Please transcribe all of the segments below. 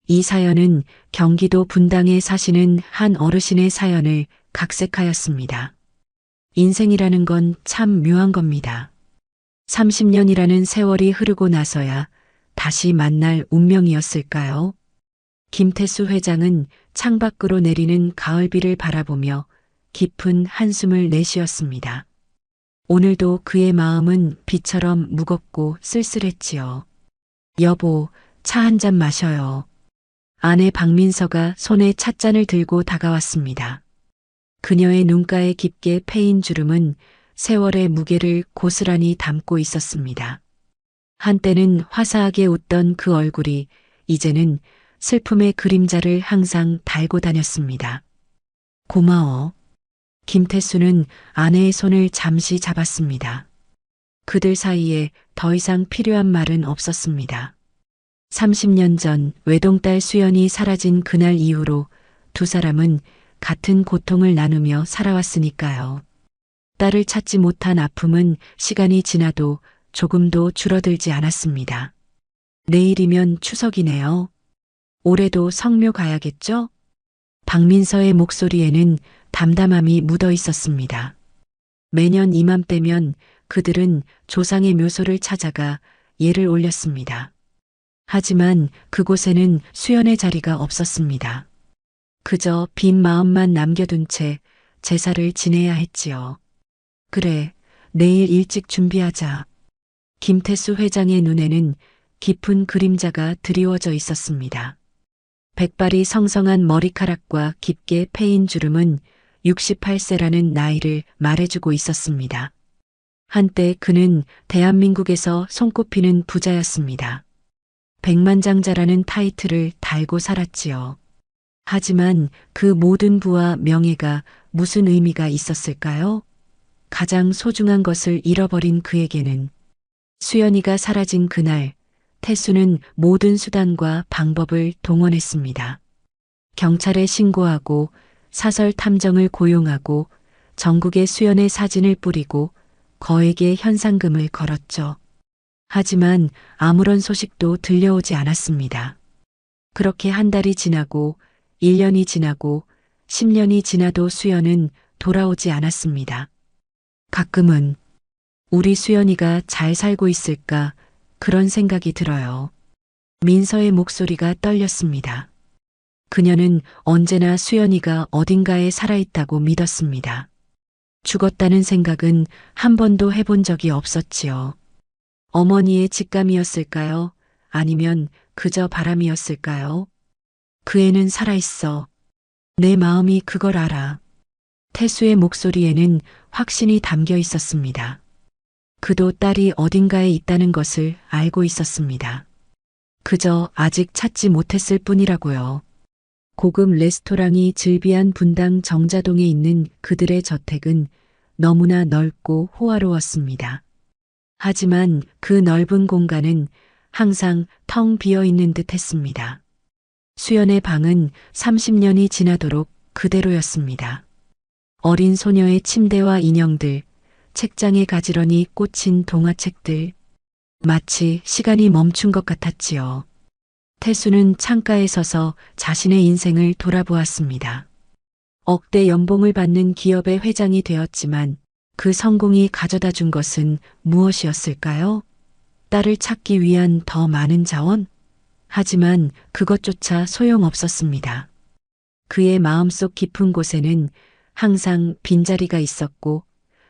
이 사연은 경기도 분당에 사시는 한 어르신의 사연을 각색하였습니다. 인생이라는 건 참 묘한 겁니다. 30년이라는 세월이 흐르고 나서야 다시 만날 운명이었을까요? 김태수 회장은 창밖으로 내리는 가을비를 바라보며 깊은 한숨을 내쉬었습니다. 오늘도 그의 마음은 비처럼 무겁고 쓸쓸했지요. 여보, 차 한 잔 마셔요. 아내 박민서가 손에 찻잔을 들고 다가왔습니다. 그녀의 눈가에 깊게 패인 주름은 세월의 무게를 고스란히 담고 있었습니다. 한때는 화사하게 웃던 그 얼굴이 이제는 슬픔의 그림자를 항상 달고 다녔습니다. 고마워. 김태수는 아내의 손을 잠시 잡았습니다. 그들 사이에 더 이상 필요한 말은 없었습니다. 30년 전 외동딸 수연이 사라진 그날 이후로 두 사람은 같은 고통을 나누며 살아왔으니까요. 딸을 찾지 못한 아픔은 시간이 지나도 조금도 줄어들지 않았습니다. 내일이면 추석이네요. 올해도 성묘 가야겠죠? 박민서의 목소리에는 담담함이 묻어 있었습니다. 매년 이맘때면 그들은 조상의 묘소를 찾아가 예를 올렸습니다. 하지만 그곳에는 수연의 자리가 없었습니다. 그저 빈 마음만 남겨둔 채 제사를 지내야 했지요. 그래, 내일 일찍 준비하자. 김태수 회장의 눈에는 깊은 그림자가 드리워져 있었습니다. 백발이 성성한 머리카락과 깊게 패인 주름은 68세라는 나이를 말해주고 있었습니다. 한때 그는 대한민국에서 손꼽히는 부자였습니다. 백만장자라는 타이틀을 달고 살았지요. 하지만 그 모든 부와 명예가 무슨 의미가 있었을까요? 가장 소중한 것을 잃어버린 그에게는 수연이가 사라진 그날 태수는 모든 수단과 방법을 동원했습니다. 경찰에 신고하고 사설 탐정을 고용하고 전국에 수연의 사진을 뿌리고 거액의 현상금을 걸었죠. 하지만 아무런 소식도 들려오지 않았습니다. 그렇게 한 달이 지나고 1년이 지나고 10년이 지나도 수연은 돌아오지 않았습니다. 가끔은 우리 수연이가 잘 살고 있을까 그런 생각이 들어요. 민서의 목소리가 떨렸습니다. 그녀는 언제나 수연이가 어딘가에 살아있다고 믿었습니다. 죽었다는 생각은 한 번도 해본 적이 없었지요. 어머니의 직감이었을까요? 아니면 그저 바람이었을까요? 그 애는 살아있어. 내 마음이 그걸 알아. 태수의 목소리에는 확신이 담겨 있었습니다. 그도 딸이 어딘가에 있다는 것을 알고 있었습니다. 그저 아직 찾지 못했을 뿐이라고요. 고급 레스토랑이 즐비한 분당 정자동에 있는 그들의 저택은 너무나 넓고 호화로웠습니다. 하지만 그 넓은 공간은 항상 텅 비어 있는 듯 했습니다. 수연의 방은 30년이 지나도록 그대로였습니다. 어린 소녀의 침대와 인형들, 책장에 가지런히 꽂힌 동화책들, 마치 시간이 멈춘 것 같았지요. 태수는 창가에 서서 자신의 인생을 돌아보았습니다. 억대 연봉을 받는 기업의 회장이 되었지만 그 성공이 가져다 준 것은 무엇이었을까요? 딸을 찾기 위한 더 많은 자원? 하지만 그것조차 소용없었습니다. 그의 마음속 깊은 곳에는 항상 빈자리가 있었고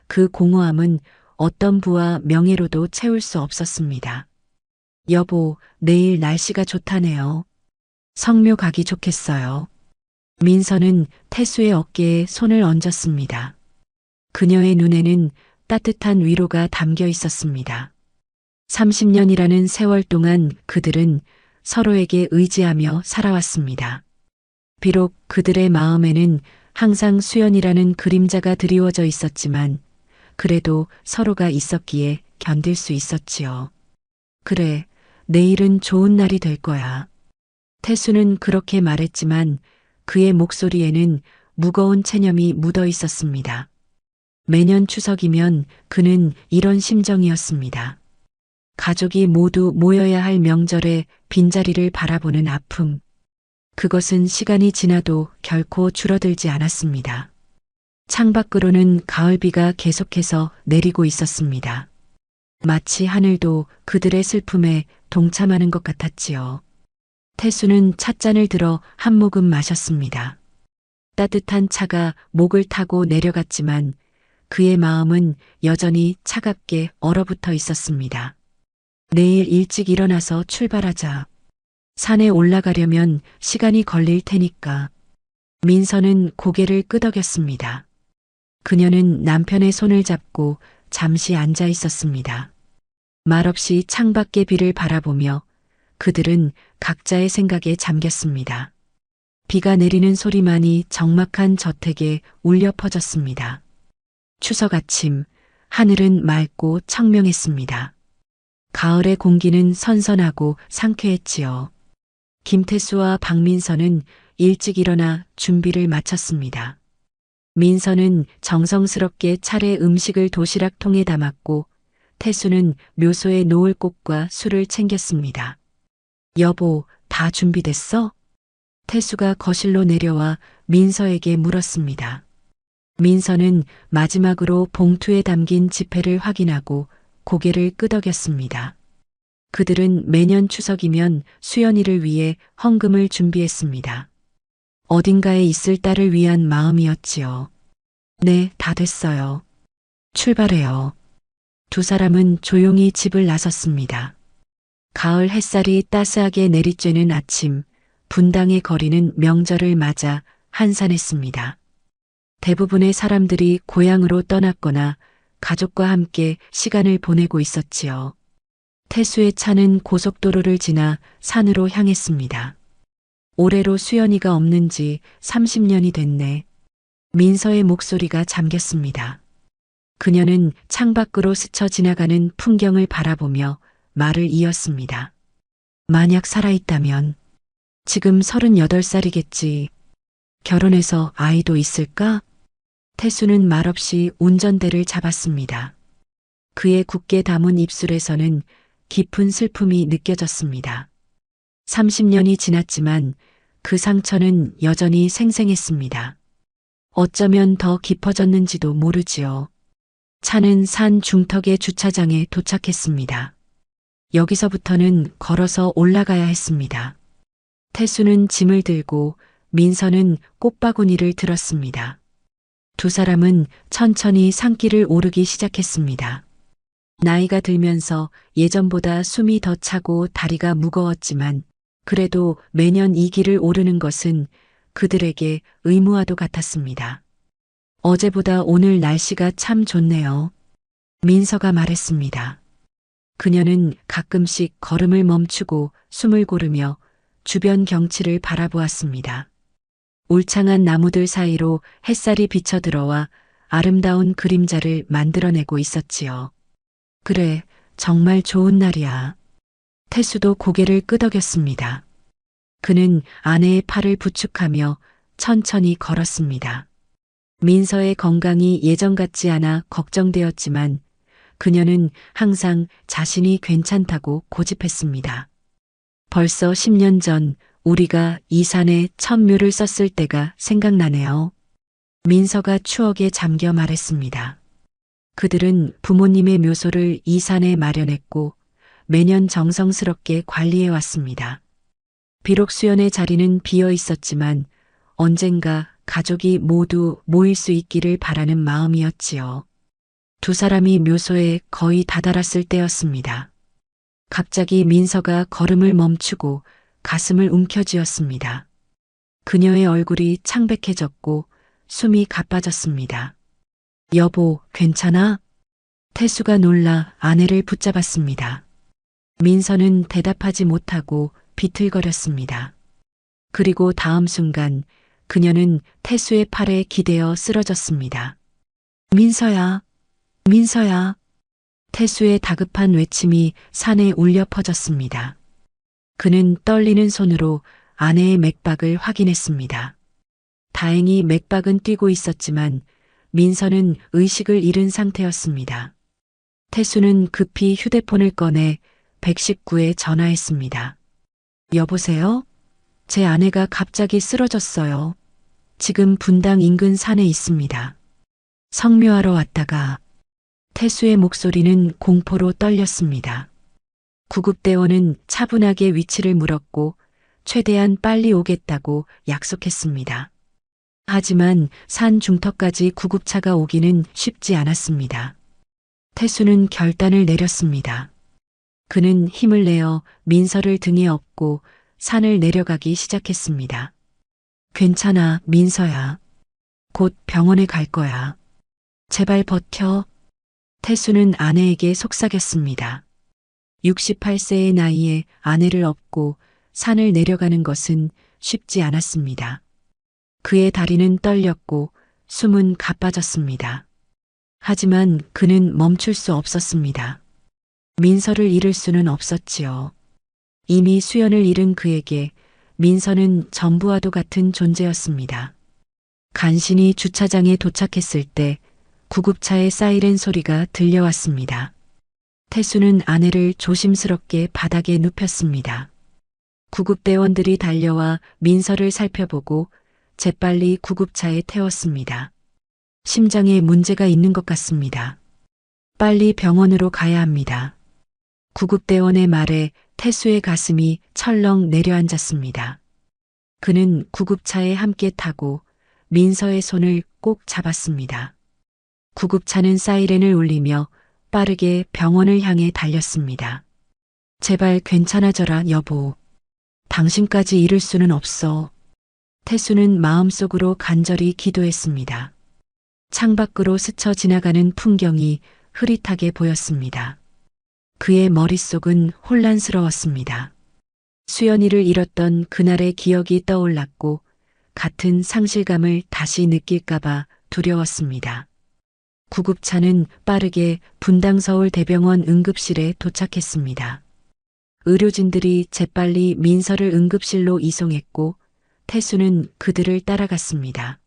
그 공허함은 어떤 부와 명예로도 채울 수 없었습니다. 여보, 내일 날씨가 좋다네요. 성묘 가기 좋겠어요. 민서는 태수의 어깨에 손을 얹었습니다. 그녀의 눈에는 따뜻한 위로가 담겨 있었습니다. 30년이라는 세월 동안 그들은 서로에게 의지하며 살아왔습니다. 비록 그들의 마음에는 항상 수연이라는 그림자가 드리워져 있었지만 그래도 서로가 있었기에 견딜 수 있었지요. 그래, 내일은 좋은 날이 될 거야. 태수는 그렇게 말했지만 그의 목소리에는 무거운 체념이 묻어 있었습니다. 매년 추석이면 그는 이런 심정이었습니다. 가족이 모두 모여야 할 명절에 빈자리를 바라보는 아픔, 그것은 시간이 지나도 결코 줄어들지 않았습니다. 창밖으로는 가을비가 계속해서 내리고 있었습니다. 마치 하늘도 그들의 슬픔에 동참하는 것 같았지요. 태수는 찻잔을 들어 한 모금 마셨습니다. 따뜻한 차가 목을 타고 내려갔지만 그의 마음은 여전히 차갑게 얼어붙어 있었습니다. 내일 일찍 일어나서 출발하자. 산에 올라가려면 시간이 걸릴 테니까. 민서는 고개를 끄덕였습니다. 그녀는 남편의 손을 잡고 잠시 앉아 있었습니다. 말없이 창밖의 비를 바라보며 그들은 각자의 생각에 잠겼습니다. 비가 내리는 소리만이 적막한 저택에 울려 퍼졌습니다. 추석 아침, 하늘은 맑고 청명했습니다. 가을의 공기는 선선하고 상쾌했지요. 김태수와 박민서는 일찍 일어나 준비를 마쳤습니다. 민서는 정성스럽게 차례 음식을 도시락통에 담았고 태수는 묘소에 놓을 꽃과 술을 챙겼습니다. 여보, 다 준비됐어? 태수가 거실로 내려와 민서에게 물었습니다. 민서는 마지막으로 봉투에 담긴 지폐를 확인하고 고개를 끄덕였습니다. 그들은 매년 추석이면 수연이를 위해 헌금을 준비했습니다. 어딘가에 있을 딸을 위한 마음이었지요. 네, 다 됐어요. 출발해요. 두 사람은 조용히 집을 나섰습니다. 가을 햇살이 따스하게 내리쬐는 아침, 분당의 거리는 명절을 맞아 한산했습니다. 대부분의 사람들이 고향으로 떠났거나 가족과 함께 시간을 보내고 있었지요. 태수의 차는 고속도로를 지나 산으로 향했습니다. 올해로 수연이가 없는 지 30년이 됐네. 민서의 목소리가 잠겼습니다. 그녀는 창밖으로 스쳐 지나가는 풍경을 바라보며 말을 이었습니다. 만약 살아있다면 지금 38살이겠지. 결혼해서 아이도 있을까? 태수는 말없이 운전대를 잡았습니다. 그의 굳게 담은 입술에서는 깊은 슬픔이 느껴졌습니다. 30년이 지났지만 그 상처는 여전히 생생했습니다. 어쩌면 더 깊어졌는지도 모르지요. 차는 산 중턱의 주차장에 도착했습니다. 여기서부터는 걸어서 올라가야 했습니다. 태수는 짐을 들고 민서는 꽃바구니를 들었습니다. 두 사람은 천천히 산길을 오르기 시작했습니다. 나이가 들면서 예전보다 숨이 더 차고 다리가 무거웠지만 그래도 매년 이 길을 오르는 것은 그들에게 의무와도 같았습니다. 어제보다 오늘 날씨가 참 좋네요. 민서가 말했습니다. 그녀는 가끔씩 걸음을 멈추고 숨을 고르며 주변 경치를 바라보았습니다. 울창한 나무들 사이로 햇살이 비쳐들어와 아름다운 그림자를 만들어내고 있었지요. 그래, 정말 좋은 날이야. 태수도 고개를 끄덕였습니다. 그는 아내의 팔을 부축하며 천천히 걸었습니다. 민서의 건강이 예전 같지 않아 걱정되었지만 그녀는 항상 자신이 괜찮다고 고집했습니다. 벌써 10년 전 우리가 이 산에 첫 묘를 썼을 때가 생각나네요. 민서가 추억에 잠겨 말했습니다. 그들은 부모님의 묘소를 이 산에 마련했고 매년 정성스럽게 관리해 왔습니다. 비록 수연의 자리는 비어 있었지만 언젠가 가족이 모두 모일 수 있기를 바라는 마음이었지요. 두 사람이 묘소에 거의 다다랐을 때였습니다. 갑자기 민서가 걸음을 멈추고 가슴을 움켜쥐었습니다. 그녀의 얼굴이 창백해졌고 숨이 가빠졌습니다. 여보, 괜찮아? 태수가 놀라 아내를 붙잡았습니다. 민서는 대답하지 못하고 비틀거렸습니다. 그리고 다음 순간 그녀는 태수의 팔에 기대어 쓰러졌습니다. 민서야, 민서야. 태수의 다급한 외침이 산에 울려 퍼졌습니다. 그는 떨리는 손으로 아내의 맥박을 확인했습니다. 다행히 맥박은 뛰고 있었지만 민서는 의식을 잃은 상태였습니다. 태수는 급히 휴대폰을 꺼내 119에 전화했습니다. 여보세요? 제 아내가 갑자기 쓰러졌어요. 지금 분당 인근 산에 있습니다. 성묘하러 왔다가 태수의 목소리는 공포로 떨렸습니다. 구급대원은 차분하게 위치를 물었고 최대한 빨리 오겠다고 약속했습니다. 하지만 산 중턱까지 구급차가 오기는 쉽지 않았습니다. 태수는 결단을 내렸습니다. 그는 힘을 내어 민서를 등에 업고 산을 내려가기 시작했습니다. 괜찮아, 민서야. 곧 병원에 갈 거야. 제발 버텨. 태수는 아내에게 속삭였습니다. 68세의 나이에 아내를 업고 산을 내려가는 것은 쉽지 않았습니다. 그의 다리는 떨렸고 숨은 가빠졌습니다. 하지만 그는 멈출 수 없었습니다. 민서를 잃을 수는 없었지요. 이미 수연을 잃은 그에게 민서는 전부와도 같은 존재였습니다. 간신히 주차장에 도착했을 때 구급차의 사이렌 소리가 들려왔습니다. 태수는 아내를 조심스럽게 바닥에 눕혔습니다. 구급대원들이 달려와 민서를 살펴보고 재빨리 구급차에 태웠습니다. 심장에 문제가 있는 것 같습니다. 빨리 병원으로 가야 합니다. 구급대원의 말에 태수의 가슴이 철렁 내려앉았습니다. 그는 구급차에 함께 타고 민서의 손을 꼭 잡았습니다. 구급차는 사이렌을 울리며 빠르게 병원을 향해 달렸습니다. 제발 괜찮아져라, 여보. 당신까지 잃을 수는 없어. 태수는 마음속으로 간절히 기도했습니다. 창밖으로 스쳐 지나가는 풍경이 흐릿하게 보였습니다. 그의 머릿속은 혼란스러웠습니다. 수연이를 잃었던 그날의 기억이 떠올랐고 같은 상실감을 다시 느낄까봐 두려웠습니다. 구급차는 빠르게 분당 서울대병원 응급실에 도착했습니다. 의료진들이 재빨리 민서를 응급실로 이송했고 태수는 그들을 따라갔습니다.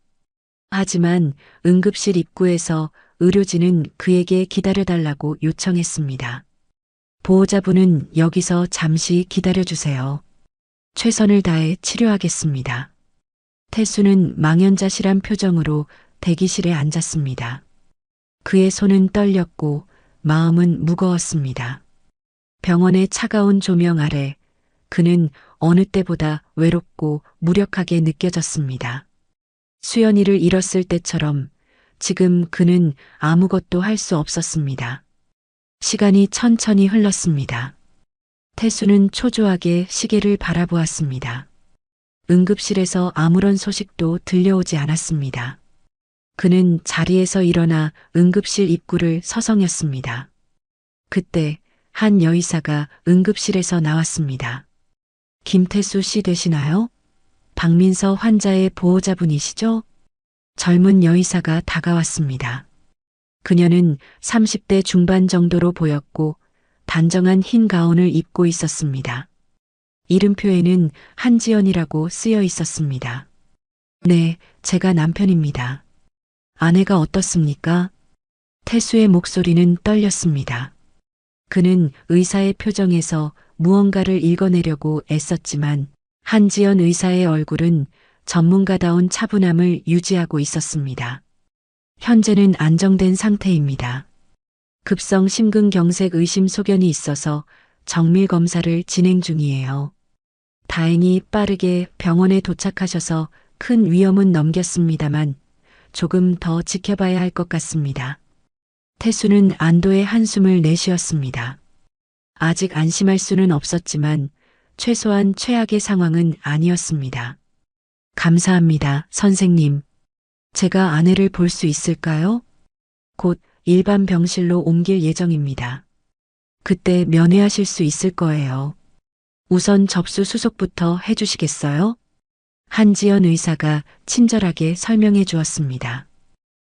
하지만 응급실 입구에서 의료진은 그에게 기다려달라고 요청했습니다. 보호자분은 여기서 잠시 기다려주세요. 최선을 다해 치료하겠습니다. 태수는 망연자실한 표정으로 대기실에 앉았습니다. 그의 손은 떨렸고 마음은 무거웠습니다. 병원의 차가운 조명 아래 그는 어느 때보다 외롭고 무력하게 느껴졌습니다. 수연이를 잃었을 때처럼 지금 그는 아무것도 할 수 없었습니다. 시간이 천천히 흘렀습니다. 태수는 초조하게 시계를 바라보았습니다. 응급실에서 아무런 소식도 들려오지 않았습니다. 그는 자리에서 일어나 응급실 입구를 서성였습니다. 그때 한 여의사가 응급실에서 나왔습니다. 김태수 씨 되시나요? 박민서 환자의 보호자분이시죠? 젊은 여의사가 다가왔습니다. 그녀는 30대 중반 정도로 보였고 단정한 흰 가운을 입고 있었습니다. 이름표에는 한지연이라고 쓰여 있었습니다. 네, 제가 남편입니다. 아내가 어떻습니까? 태수의 목소리는 떨렸습니다. 그는 의사의 표정에서 무언가를 읽어내려고 애썼지만 한지연 의사의 얼굴은 전문가다운 차분함을 유지하고 있었습니다. 현재는 안정된 상태입니다. 급성 심근경색 의심 소견이 있어서 정밀 검사를 진행 중이에요. 다행히 빠르게 병원에 도착하셔서 큰 위험은 넘겼습니다만 조금 더 지켜봐야 할 것 같습니다. 태수는 안도의 한숨을 내쉬었습니다. 아직 안심할 수는 없었지만 최소한 최악의 상황은 아니었습니다. 감사합니다, 선생님. 제가 아내를 볼 수 있을까요? 곧 일반 병실로 옮길 예정입니다. 그때 면회하실 수 있을 거예요. 우선 접수 수속부터 해주시겠어요? 한지연 의사가 친절하게 설명해 주었습니다.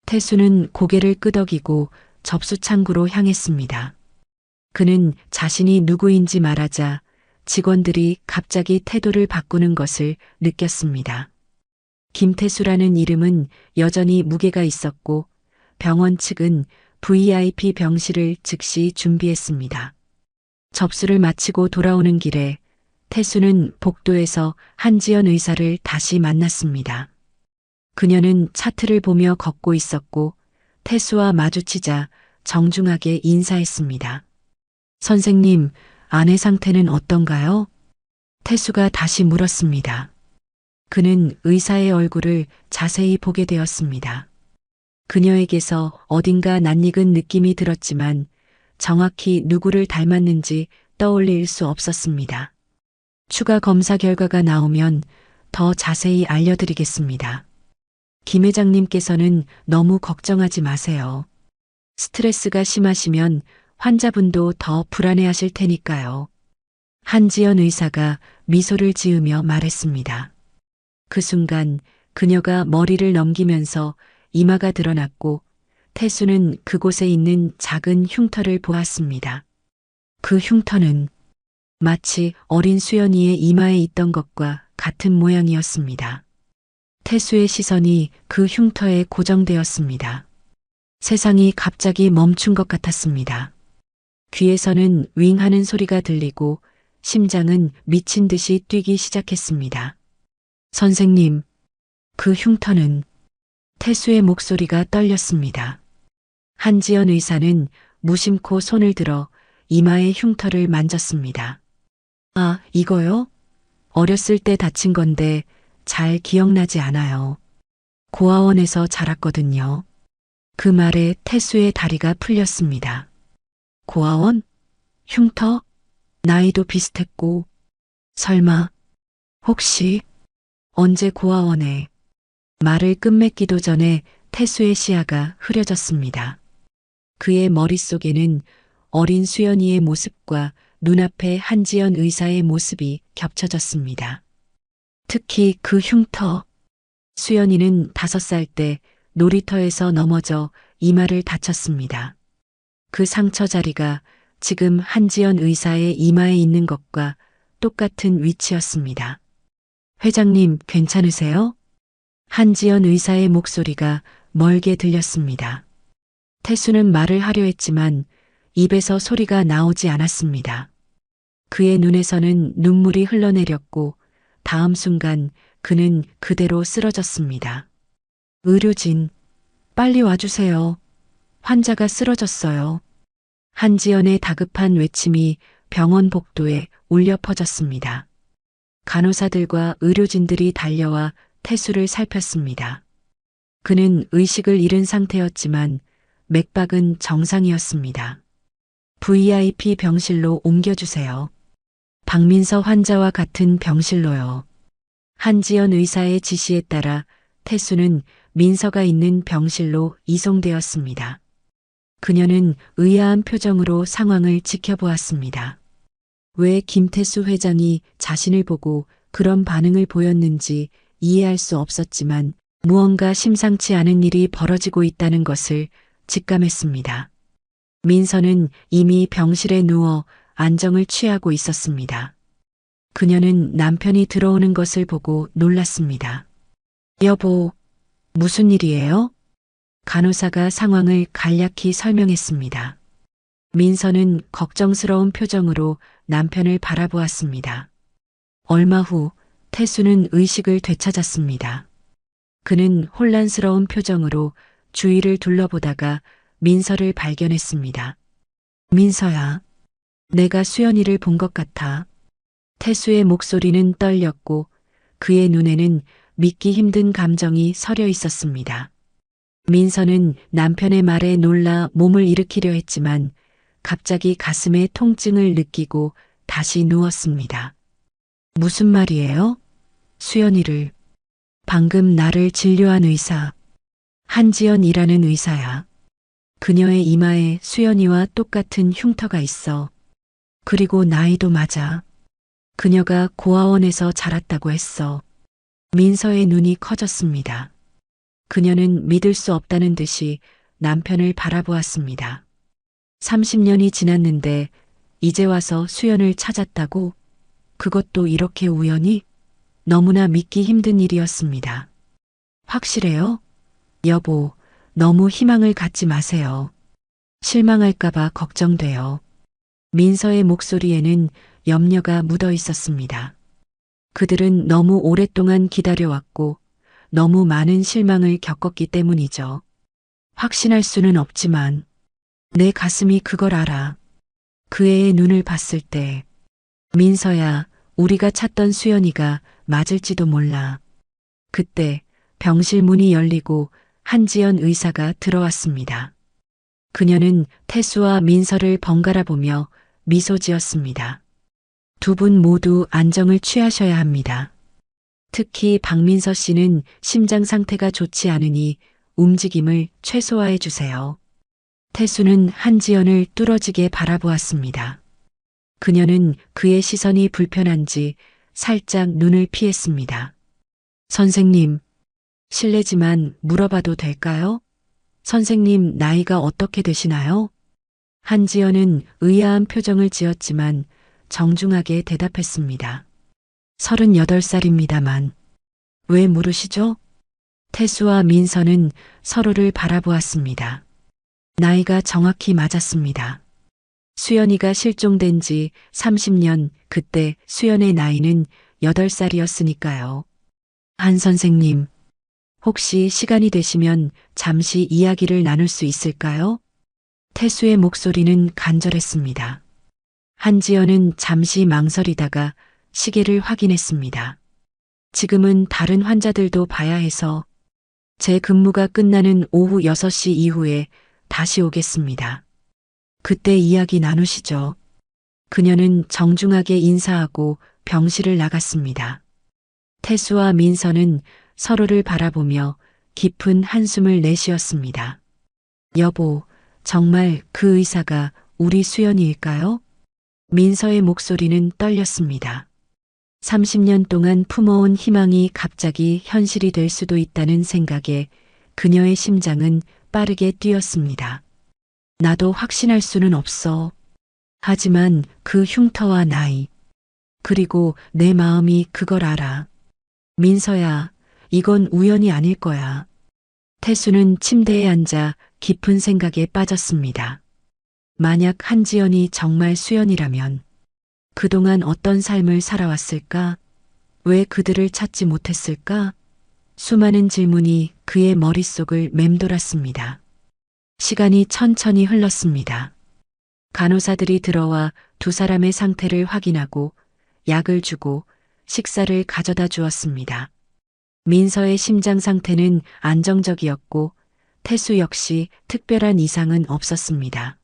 태수는 고개를 끄덕이고 접수 창구로 향했습니다. 그는 자신이 누구인지 말하자 직원들이 갑자기 태도를 바꾸는 것을 느꼈습니다. 김태수라는 이름은 여전히 무게가 있었고 병원 측은 VIP 병실을 즉시 준비했습니다. 접수를 마치고 돌아오는 길에 태수는 복도에서 한지연 의사를 다시 만났습니다. 그녀는 차트를 보며 걷고 있었고 태수와 마주치자 정중하게 인사했습니다. 선생님, 아내 상태는 어떤가요? 태수가 다시 물었습니다. 그는 의사의 얼굴을 자세히 보게 되었습니다. 그녀에게서 어딘가 낯익은 느낌이 들었지만 정확히 누구를 닮았는지 떠올릴 수 없었습니다. 추가 검사 결과가 나오면 더 자세히 알려드리겠습니다. 김 회장님께서는 너무 걱정하지 마세요. 스트레스가 심하시면 환자분도 더 불안해하실 테니까요. 한지연 의사가 미소를 지으며 말했습니다. 그 순간 그녀가 머리를 넘기면서 이마가 드러났고 태수는 그곳에 있는 작은 흉터를 보았습니다. 그 흉터는 마치 어린 수연이의 이마에 있던 것과 같은 모양이었습니다. 태수의 시선이 그 흉터에 고정되었습니다. 세상이 갑자기 멈춘 것 같았습니다. 귀에서는 윙 하는 소리가 들리고 심장은 미친 듯이 뛰기 시작했습니다. 선생님, 그 흉터는 태수의 목소리가 떨렸습니다. 한지연 의사는 무심코 손을 들어 이마의 흉터를 만졌습니다. 아, 이거요? 어렸을 때 다친 건데 잘 기억나지 않아요. 고아원에서 자랐거든요. 그 말에 태수의 다리가 풀렸습니다. 고아원? 흉터? 나이도 비슷했고, 설마, 혹시, 언제 고아원에, 말을 끝맺기도 전에 태수의 시야가 흐려졌습니다. 그의 머릿속에는 어린 수연이의 모습과 눈앞에 한지연 의사의 모습이 겹쳐졌습니다. 특히 그 흉터. 수연이는 5살 때 놀이터에서 넘어져 이마를 다쳤습니다. 그 상처 자리가 지금 한지연 의사의 이마에 있는 것과 똑같은 위치였습니다. 회장님, 괜찮으세요? 한지연 의사의 목소리가 멀게 들렸습니다. 태수는 말을 하려 했지만 입에서 소리가 나오지 않았습니다. 그의 눈에서는 눈물이 흘러내렸고 다음 순간 그는 그대로 쓰러졌습니다. 의료진, 빨리 와주세요. 환자가 쓰러졌어요. 한지연의 다급한 외침이 병원 복도에 울려 퍼졌습니다. 간호사들과 의료진들이 달려와 태수를 살폈습니다. 그는 의식을 잃은 상태였지만 맥박은 정상이었습니다. VIP 병실로 옮겨주세요. 박민서 환자와 같은 병실로요. 한지연 의사의 지시에 따라 태수는 민서가 있는 병실로 이송되었습니다. 그녀는 의아한 표정으로 상황을 지켜보았습니다. 왜 김태수 회장이 자신을 보고 그런 반응을 보였는지 이해할 수 없었지만 무언가 심상치 않은 일이 벌어지고 있다는 것을 직감했습니다. 민서는 이미 병실에 누워 안정을 취하고 있었습니다. 그녀는 남편이 들어오는 것을 보고 놀랐습니다. 여보, 무슨 일이에요? 간호사가 상황을 간략히 설명했습니다. 민서는 걱정스러운 표정으로 남편을 바라보았습니다. 얼마 후 태수는 의식을 되찾았습니다. 그는 혼란스러운 표정으로 주위를 둘러보다가 민서를 발견했습니다. 민서야, 내가 수연이를 본 것 같아. 태수의 목소리는 떨렸고 그의 눈에는 믿기 힘든 감정이 서려 있었습니다. 민서는 남편의 말에 놀라 몸을 일으키려 했지만 갑자기 가슴에 통증을 느끼고 다시 누웠습니다. 무슨 말이에요? 수연이를. 방금 나를 진료한 의사. 한지연이라는 의사야. 그녀의 이마에 수연이와 똑같은 흉터가 있어. 그리고 나이도 맞아. 그녀가 고아원에서 자랐다고 했어. 민서의 눈이 커졌습니다. 그녀는 믿을 수 없다는 듯이 남편을 바라보았습니다. 30년이 지났는데 이제 와서 수연을 찾았다고? 그것도 이렇게 우연히? 너무나 믿기 힘든 일이었습니다. 확실해요? 여보, 너무 희망을 갖지 마세요. 실망할까봐 걱정돼요. 민서의 목소리에는 염려가 묻어 있었습니다. 그들은 너무 오랫동안 기다려왔고 너무 많은 실망을 겪었기 때문이죠. 확신할 수는 없지만 내 가슴이 그걸 알아. 그 애의 눈을 봤을 때 민서야, 우리가 찾던 수연이가 맞을지도 몰라. 그때 병실 문이 열리고 한지연 의사가 들어왔습니다. 그녀는 태수와 민서를 번갈아 보며 미소 지었습니다. 두 분 모두 안정을 취하셔야 합니다. 특히 박민서 씨는 심장 상태가 좋지 않으니 움직임을 최소화해 주세요. 태수는 한지연을 뚫어지게 바라보았습니다. 그녀는 그의 시선이 불편한지 살짝 눈을 피했습니다. 선생님, 실례지만 물어봐도 될까요? 선생님 나이가 어떻게 되시나요? 한지연은 의아한 표정을 지었지만 정중하게 대답했습니다. 38살입니다만. 왜 물으시죠? 태수와 민서는 서로를 바라보았습니다. 나이가 정확히 맞았습니다. 수연이가 실종된 지 30년, 그때 수연의 나이는 8살이었으니까요. 한 선생님, 혹시 시간이 되시면 잠시 이야기를 나눌 수 있을까요? 태수의 목소리는 간절했습니다. 한지연은 잠시 망설이다가 시계를 확인했습니다. 지금은 다른 환자들도 봐야 해서 제 근무가 끝나는 오후 6시 이후에 다시 오겠습니다. 그때 이야기 나누시죠. 그녀는 정중하게 인사하고 병실을 나갔습니다. 태수와 민서는 서로를 바라보며 깊은 한숨을 내쉬었습니다. 여보, 정말 그 의사가 우리 수연이일까요? 민서의 목소리는 떨렸습니다. 30년 동안 품어온 희망이 갑자기 현실이 될 수도 있다는 생각에 그녀의 심장은 빠르게 뛰었습니다. 나도 확신할 수는 없어. 하지만 그 흉터와 나이, 그리고 내 마음이 그걸 알아. 민서야, 이건 우연이 아닐 거야. 태수는 침대에 앉아 깊은 생각에 빠졌습니다. 만약 한지연이 정말 수연이라면 그동안 어떤 삶을 살아왔을까? 왜 그들을 찾지 못했을까? 수많은 질문이 그의 머릿속을 맴돌았습니다. 시간이 천천히 흘렀습니다. 간호사들이 들어와 두 사람의 상태를 확인하고 약을 주고 식사를 가져다 주었습니다. 민서의 심장 상태는 안정적이었고 태수 역시 특별한 이상은 없었습니다.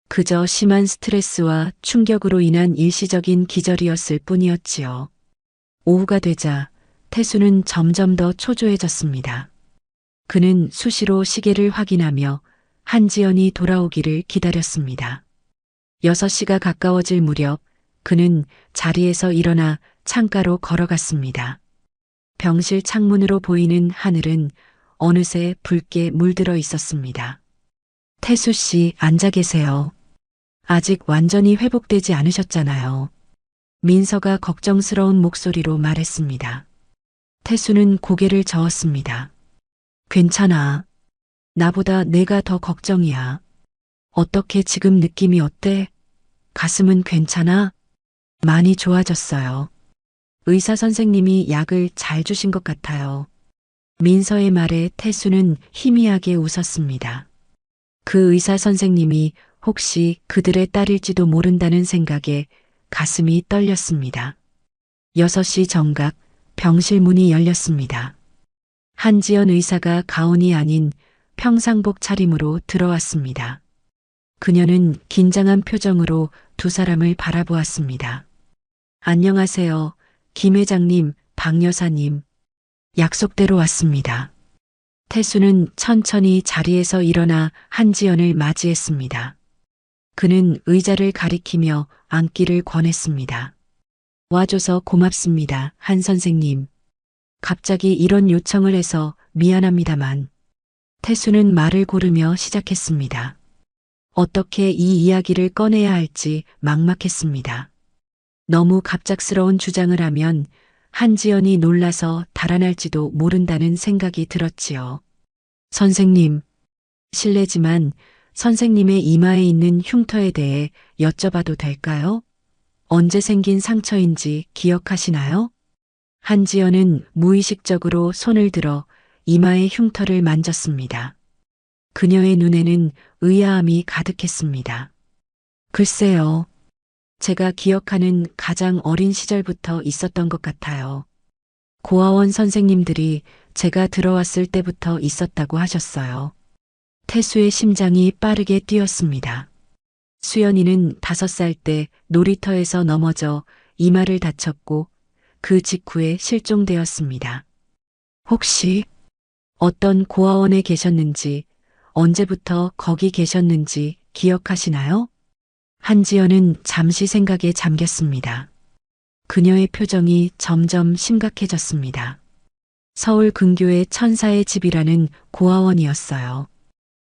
그저 심한 스트레스와 충격으로 인한 일시적인 기절이었을 뿐이었지요. 오후가 되자 태수는 점점 더 초조해졌습니다. 그는 수시로 시계를 확인하며 한지연이 돌아오기를 기다렸습니다. 6시가 가까워질 무렵 그는 자리에서 일어나 창가로 걸어갔습니다. 병실 창문으로 보이는 하늘은 어느새 붉게 물들어 있었습니다. 태수 씨, 앉아 계세요. 아직 완전히 회복되지 않으셨잖아요. 민서가 걱정스러운 목소리로 말했습니다. 태수는 고개를 저었습니다. 괜찮아. 나보다 내가 더 걱정이야. 어떻게 지금 느낌이 어때? 가슴은 괜찮아? 많이 좋아졌어요. 의사 선생님이 약을 잘 주신 것 같아요. 민서의 말에 태수는 희미하게 웃었습니다. 그 의사 선생님이 혹시 그들의 딸일지도 모른다는 생각에 가슴이 떨렸습니다. 6시 정각 병실 문이 열렸습니다. 한지연 의사가 가운이 아닌 평상복 차림으로 들어왔습니다. 그녀는 긴장한 표정으로 두 사람을 바라보았습니다. 안녕하세요. 김 회장님, 박 여사님. 약속대로 왔습니다. 태수는 천천히 자리에서 일어나 한지연을 맞이했습니다. 그는 의자를 가리키며 앉기를 권했습니다. 와줘서 고맙습니다, 한 선생님. 갑자기 이런 요청을 해서 미안합니다만. 태수는 말을 고르며 시작했습니다. 어떻게 이 이야기를 꺼내야 할지 막막했습니다. 너무 갑작스러운 주장을 하면 한지연이 놀라서 달아날지도 모른다는 생각이 들었지요. 선생님, 실례지만 선생님의 이마에 있는 흉터에 대해 여쭤봐도 될까요? 언제 생긴 상처인지 기억하시나요? 한지연은 무의식적으로 손을 들어 이마의 흉터를 만졌습니다. 그녀의 눈에는 의아함이 가득했습니다. 글쎄요. 제가 기억하는 가장 어린 시절부터 있었던 것 같아요. 고아원 선생님들이 제가 들어왔을 때부터 있었다고 하셨어요. 태수의 심장이 빠르게 뛰었습니다. 수연이는 5살 때 놀이터에서 넘어져 이마를 다쳤고 그 직후에 실종되었습니다. 혹시 어떤 고아원에 계셨는지, 언제부터 거기 계셨는지 기억하시나요? 한지연은 잠시 생각에 잠겼습니다. 그녀의 표정이 점점 심각해졌습니다. 서울 근교의 천사의 집이라는 고아원이었어요.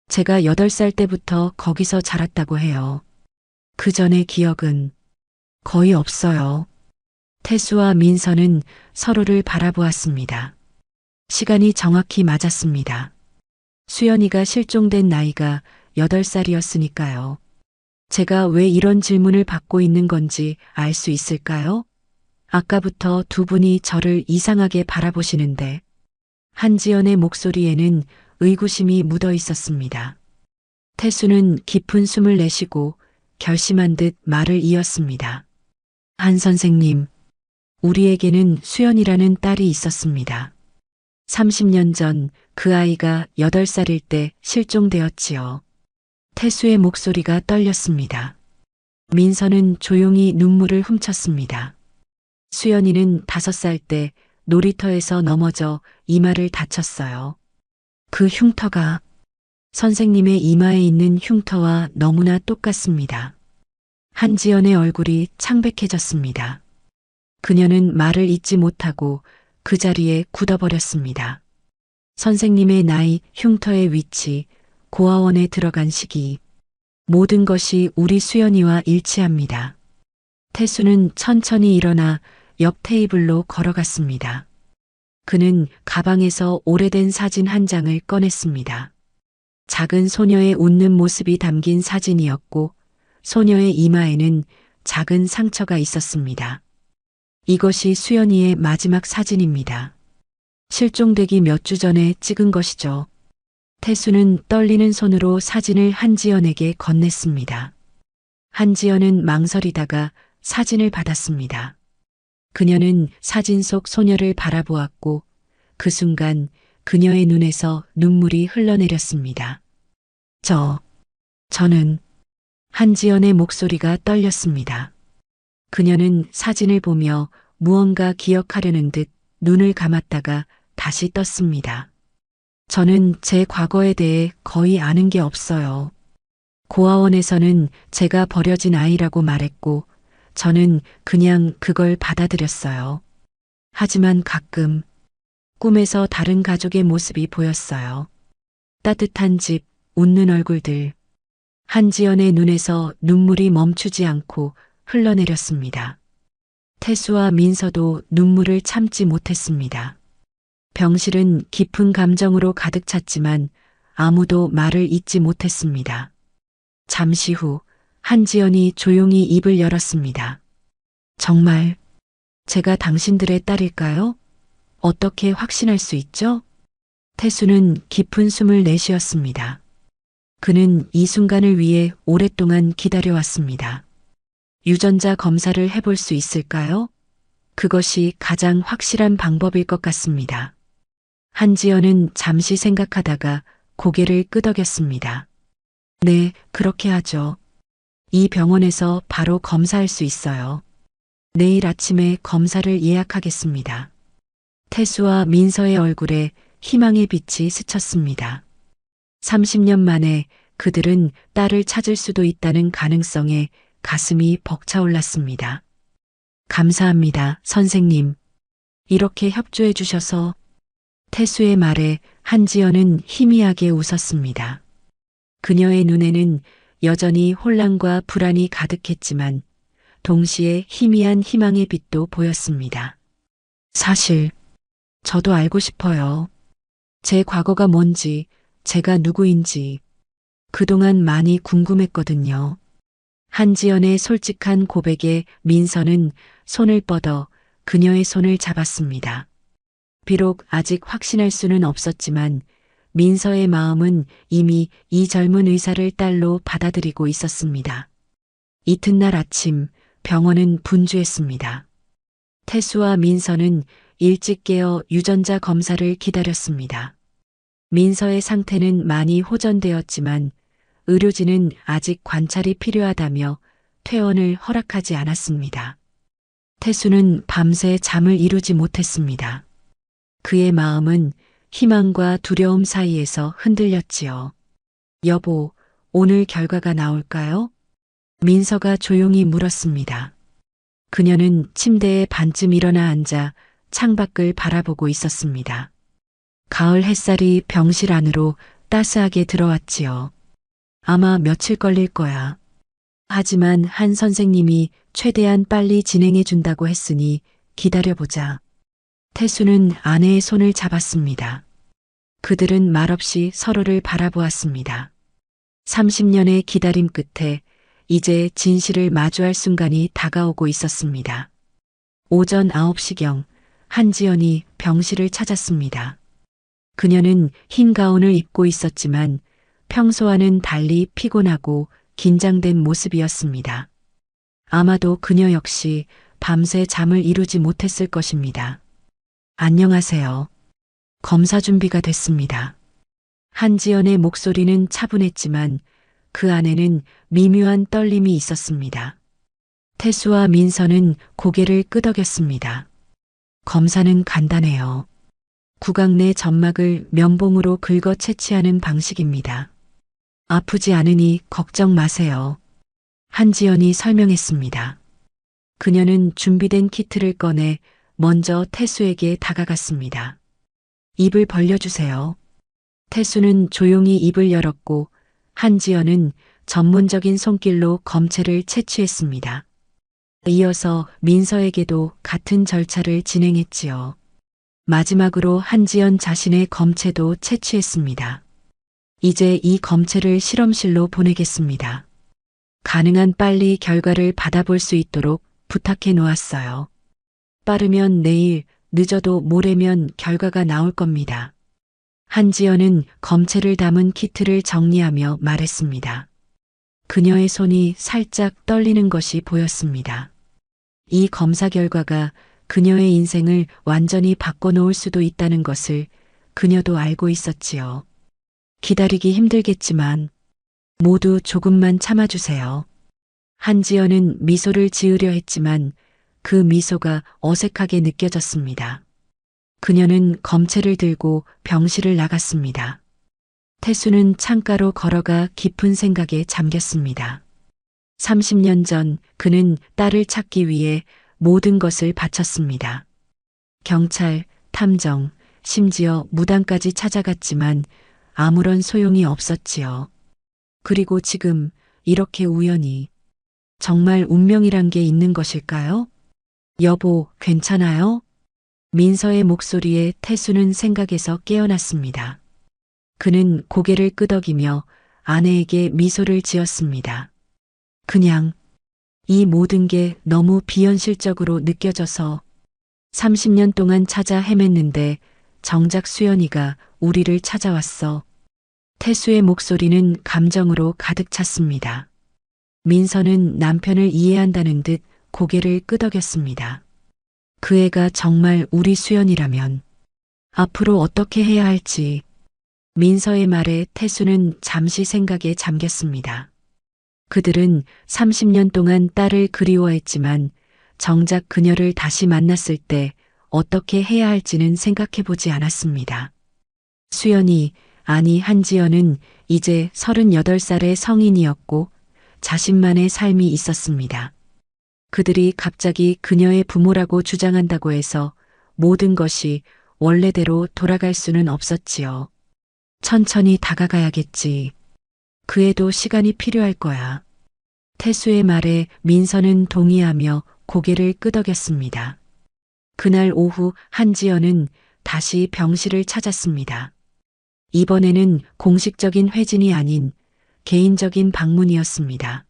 제가 8살 때부터 거기서 자랐다고 해요. 그 전의 기억은 거의 없어요. 태수와 민서는 서로를 바라보았습니다. 시간이 정확히 맞았습니다. 수연이가 실종된 나이가 8살이었으니까요. 제가 왜 이런 질문을 받고 있는 건지 알 수 있을까요? 아까부터 두 분이 저를 이상하게 바라보시는데 한지연의 목소리에는 의구심이 묻어 있었습니다. 태수는 깊은 숨을 내쉬고 결심한 듯 말을 이었습니다. 한 선생님, 우리에게는 수연이라는 딸이 있었습니다. 30년 전 그 아이가 8살일 때 실종되었지요. 태수의 목소리가 떨렸습니다. 민서는 조용히 눈물을 훔쳤습니다. 수연이는 5살 때 놀이터에서 넘어져 이마를 다쳤어요. 그 흉터가 선생님의 이마에 있는 흉터와 너무나 똑같습니다. 한지연의 얼굴이 창백해졌습니다. 그녀는 말을 잇지 못하고 그 자리에 굳어버렸습니다. 선생님의 나이, 흉터의 위치, 고아원에 들어간 시기, 모든 것이 우리 수연이와 일치합니다. 태수는 천천히 일어나 옆 테이블로 걸어갔습니다. 그는 가방에서 오래된 사진 한 장을 꺼냈습니다. 작은 소녀의 웃는 모습이 담긴 사진이었고 소녀의 이마에는 작은 상처가 있었습니다. 이것이 수연이의 마지막 사진입니다. 실종되기 몇 주 전에 찍은 것이죠. 태수는 떨리는 손으로 사진을 한지연에게 건넸습니다. 한지연은 망설이다가 사진을 받았습니다. 그녀는 사진 속 소녀를 바라보았고 그 순간 그녀의 눈에서 눈물이 흘러내렸습니다. 저는 한지연의 목소리가 떨렸습니다. 그녀는 사진을 보며 무언가 기억하려는 듯 눈을 감았다가 다시 떴습니다. 저는 제 과거에 대해 거의 아는 게 없어요. 고아원에서는 제가 버려진 아이라고 말했고 저는 그냥 그걸 받아들였어요. 하지만 가끔 꿈에서 다른 가족의 모습이 보였어요. 따뜻한 집, 웃는 얼굴들. 한지연의 눈에서 눈물이 멈추지 않고 흘러내렸습니다. 태수와 민서도 눈물을 참지 못했습니다. 병실은 깊은 감정으로 가득 찼지만 아무도 말을 잇지 못했습니다. 잠시 후 한지연이 조용히 입을 열었습니다. 정말 제가 당신들의 딸일까요? 어떻게 확신할 수 있죠? 태수는 깊은 숨을 내쉬었습니다. 그는 이 순간을 위해 오랫동안 기다려왔습니다. 유전자 검사를 해볼 수 있을까요? 그것이 가장 확실한 방법일 것 같습니다. 한지연은 잠시 생각하다가 고개를 끄덕였습니다. 네, 그렇게 하죠. 이 병원에서 바로 검사할 수 있어요. 내일 아침에 검사를 예약하겠습니다. 태수와 민서의 얼굴에 희망의 빛이 스쳤습니다. 30년 만에 그들은 딸을 찾을 수도 있다는 가능성에 가슴이 벅차올랐습니다. 감사합니다, 선생님. 이렇게 협조해 주셔서. 태수의 말에 한지연은 희미하게 웃었습니다. 그녀의 눈에는 여전히 혼란과 불안이 가득했지만 동시에 희미한 희망의 빛도 보였습니다. 사실 저도 알고 싶어요. 제 과거가 뭔지, 제가 누구인지 그동안 많이 궁금했거든요. 한지연의 솔직한 고백에 민서는 손을 뻗어 그녀의 손을 잡았습니다. 비록 아직 확신할 수는 없었지만 민서의 마음은 이미 이 젊은 의사를 딸로 받아들이고 있었습니다. 이튿날 아침 병원은 분주했습니다. 태수와 민서는 일찍 깨어 유전자 검사를 기다렸습니다. 민서의 상태는 많이 호전되었지만 의료진은 아직 관찰이 필요하다며 퇴원을 허락하지 않았습니다. 태수는 밤새 잠을 이루지 못했습니다. 그의 마음은 희망과 두려움 사이에서 흔들렸지요. 여보, 오늘 결과가 나올까요? 민서가 조용히 물었습니다. 그녀는 침대에 반쯤 일어나 앉아 창밖을 바라보고 있었습니다. 가을 햇살이 병실 안으로 따스하게 들어왔지요. 아마 며칠 걸릴 거야. 하지만 한 선생님이 최대한 빨리 진행해 준다고 했으니 기다려보자. 태수는 아내의 손을 잡았습니다. 그들은 말없이 서로를 바라보았습니다. 30년의 기다림 끝에 이제 진실을 마주할 순간이 다가오고 있었습니다. 오전 9시경 한지연이 병실을 찾았습니다. 그녀는 흰 가운을 입고 있었지만 평소와는 달리 피곤하고 긴장된 모습이었습니다. 아마도 그녀 역시 밤새 잠을 이루지 못했을 것입니다. 안녕하세요. 검사 준비가 됐습니다. 한지연의 목소리는 차분했지만 그 안에는 미묘한 떨림이 있었습니다. 태수와 민서는 고개를 끄덕였습니다. 검사는 간단해요. 구강 내 점막을 면봉으로 긁어 채취하는 방식입니다. 아프지 않으니 걱정 마세요. 한지연이 설명했습니다. 그녀는 준비된 키트를 꺼내 먼저 태수에게 다가갔습니다. 입을 벌려주세요. 태수는 조용히 입을 열었고 한지연은 전문적인 손길로 검체를 채취했습니다. 이어서 민서에게도 같은 절차를 진행했지요. 마지막으로 한지연 자신의 검체도 채취했습니다. 이제 이 검체를 실험실로 보내겠습니다. 가능한 빨리 결과를 받아볼 수 있도록 부탁해 놓았어요. 빠르면 내일, 늦어도 모레면 결과가 나올 겁니다. 한지연은 검체를 담은 키트를 정리하며 말했습니다. 그녀의 손이 살짝 떨리는 것이 보였습니다. 이 검사 결과가 그녀의 인생을 완전히 바꿔놓을 수도 있다는 것을 그녀도 알고 있었지요. 기다리기 힘들겠지만 모두 조금만 참아주세요. 한지연은 미소를 지으려 했지만 그 미소가 어색하게 느껴졌습니다. 그녀는 검체를 들고 병실을 나갔습니다. 태수는 창가로 걸어가 깊은 생각에 잠겼습니다. 30년 전 그는 딸을 찾기 위해 모든 것을 바쳤습니다. 경찰, 탐정, 심지어 무당까지 찾아갔지만 아무런 소용이 없었지요. 그리고 지금 이렇게 우연히 정말 운명이란 게 있는 것일까요? 여보, 괜찮아요? 민서의 목소리에 태수는 생각에서 깨어났습니다. 그는 고개를 끄덕이며 아내에게 미소를 지었습니다. 그냥 이 모든 게 너무 비현실적으로 느껴져서 30년 동안 찾아 헤맸는데 정작 수연이가 우리를 찾아왔어. 태수의 목소리는 감정으로 가득 찼습니다. 민서는 남편을 이해한다는 듯 고개를 끄덕였습니다. 그 애가 정말 우리 수연이라면 앞으로 어떻게 해야 할지. 민서의 말에 태수는 잠시 생각에 잠겼습니다. 그들은 30년 동안 딸을 그리워했지만 정작 그녀를 다시 만났을 때 어떻게 해야 할지는 생각해 보지 않았습니다. 수연이, 아니 한지연은 이제 38살의 성인이었고 자신만의 삶이 있었습니다. 그들이 갑자기 그녀의 부모라고 주장한다고 해서 모든 것이 원래대로 돌아갈 수는 없었지요. 천천히 다가가야겠지. 그 애도 시간이 필요할 거야. 태수의 말에 민서는 동의하며 고개를 끄덕였습니다. 그날 오후 한지연은 다시 병실을 찾았습니다. 이번에는 공식적인 회진이 아닌 개인적인 방문이었습니다.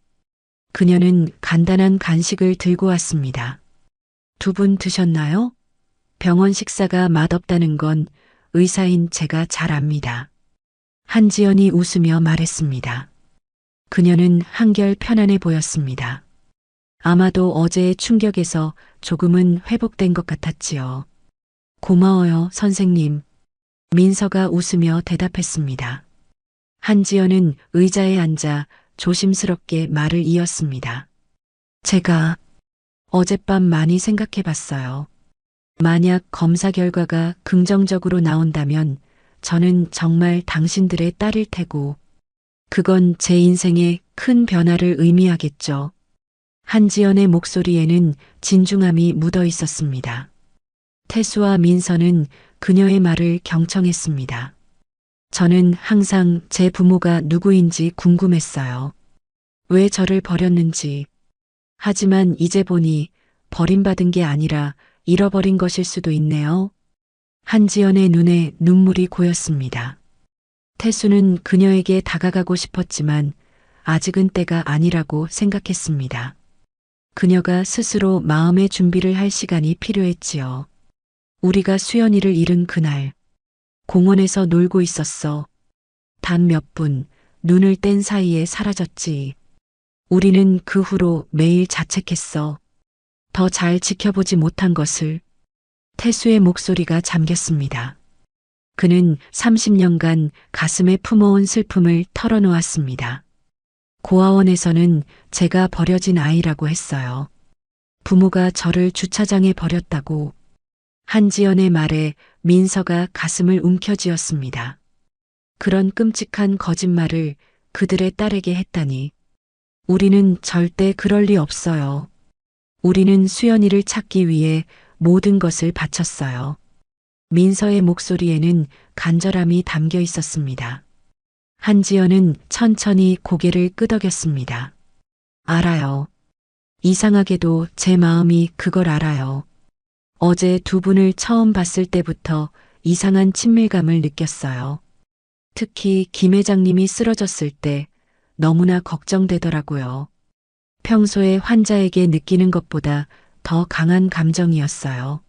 그녀는 간단한 간식을 들고 왔습니다. 두 분 드셨나요? 병원 식사가 맛없다는 건 의사인 제가 잘 압니다. 한지연이 웃으며 말했습니다. 그녀는 한결 편안해 보였습니다. 아마도 어제의 충격에서 조금은 회복된 것 같았지요. 고마워요, 선생님. 민서가 웃으며 대답했습니다. 한지연은 의자에 앉아 조심스럽게 말을 이었습니다. 제가 어젯밤 많이 생각해 봤어요. 만약 검사 결과가 긍정적으로 나온다면 저는 정말 당신들의 딸일 테고, 그건 제 인생에 큰 변화를 의미하겠죠. 한지연의 목소리에는 진중함이 묻어 있었습니다. 태수와 민서는 그녀의 말을 경청했습니다. 저는 항상 제 부모가 누구인지 궁금했어요. 왜 저를 버렸는지. 하지만 이제 보니 버림받은 게 아니라 잃어버린 것일 수도 있네요. 한지연의 눈에 눈물이 고였습니다. 태수는 그녀에게 다가가고 싶었지만 아직은 때가 아니라고 생각했습니다. 그녀가 스스로 마음의 준비를 할 시간이 필요했지요. 우리가 수연이를 잃은 그날, 공원에서 놀고 있었어. 단 몇 분, 눈을 뗀 사이에 사라졌지. 우리는 그 후로 매일 자책했어. 더 잘 지켜보지 못한 것을. 태수의 목소리가 잠겼습니다. 그는 30년간 가슴에 품어온 슬픔을 털어놓았습니다. 고아원에서는 제가 버려진 아이라고 했어요. 부모가 저를 주차장에 버렸다고. 한지연의 말에 민서가 가슴을 움켜쥐었습니다. 그런 끔찍한 거짓말을 그들의 딸에게 했다니. 우리는 절대 그럴 리 없어요. 우리는 수연이를 찾기 위해 모든 것을 바쳤어요. 민서의 목소리에는 간절함이 담겨 있었습니다. 한지연은 천천히 고개를 끄덕였습니다. 알아요. 이상하게도 제 마음이 그걸 알아요. 어제 두 분을 처음 봤을 때부터 이상한 친밀감을 느꼈어요. 특히 김 회장님이 쓰러졌을 때 너무나 걱정되더라고요. 평소에 환자에게 느끼는 것보다 더 강한 감정이었어요.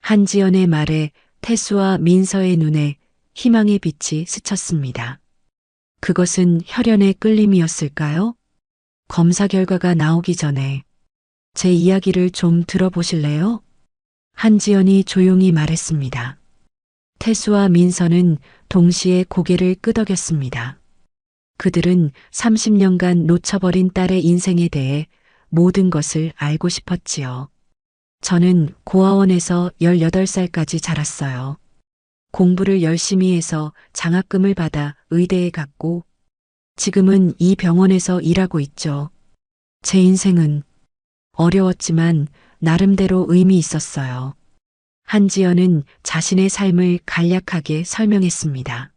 한지연의 말에 태수와 민서의 눈에 희망의 빛이 스쳤습니다. 그것은 혈연의 끌림이었을까요? 검사 결과가 나오기 전에 제 이야기를 좀 들어보실래요? 한지연이 조용히 말했습니다. 태수와 민서는 동시에 고개를 끄덕였습니다. 그들은 30년간 놓쳐버린 딸의 인생에 대해 모든 것을 알고 싶었지요. 저는 고아원에서 18살까지 자랐어요. 공부를 열심히 해서 장학금을 받아 의대에 갔고, 지금은 이 병원에서 일하고 있죠. 제 인생은 어려웠지만 나름대로 의미 있었어요. 한지연은 자신의 삶을 간략하게 설명했습니다.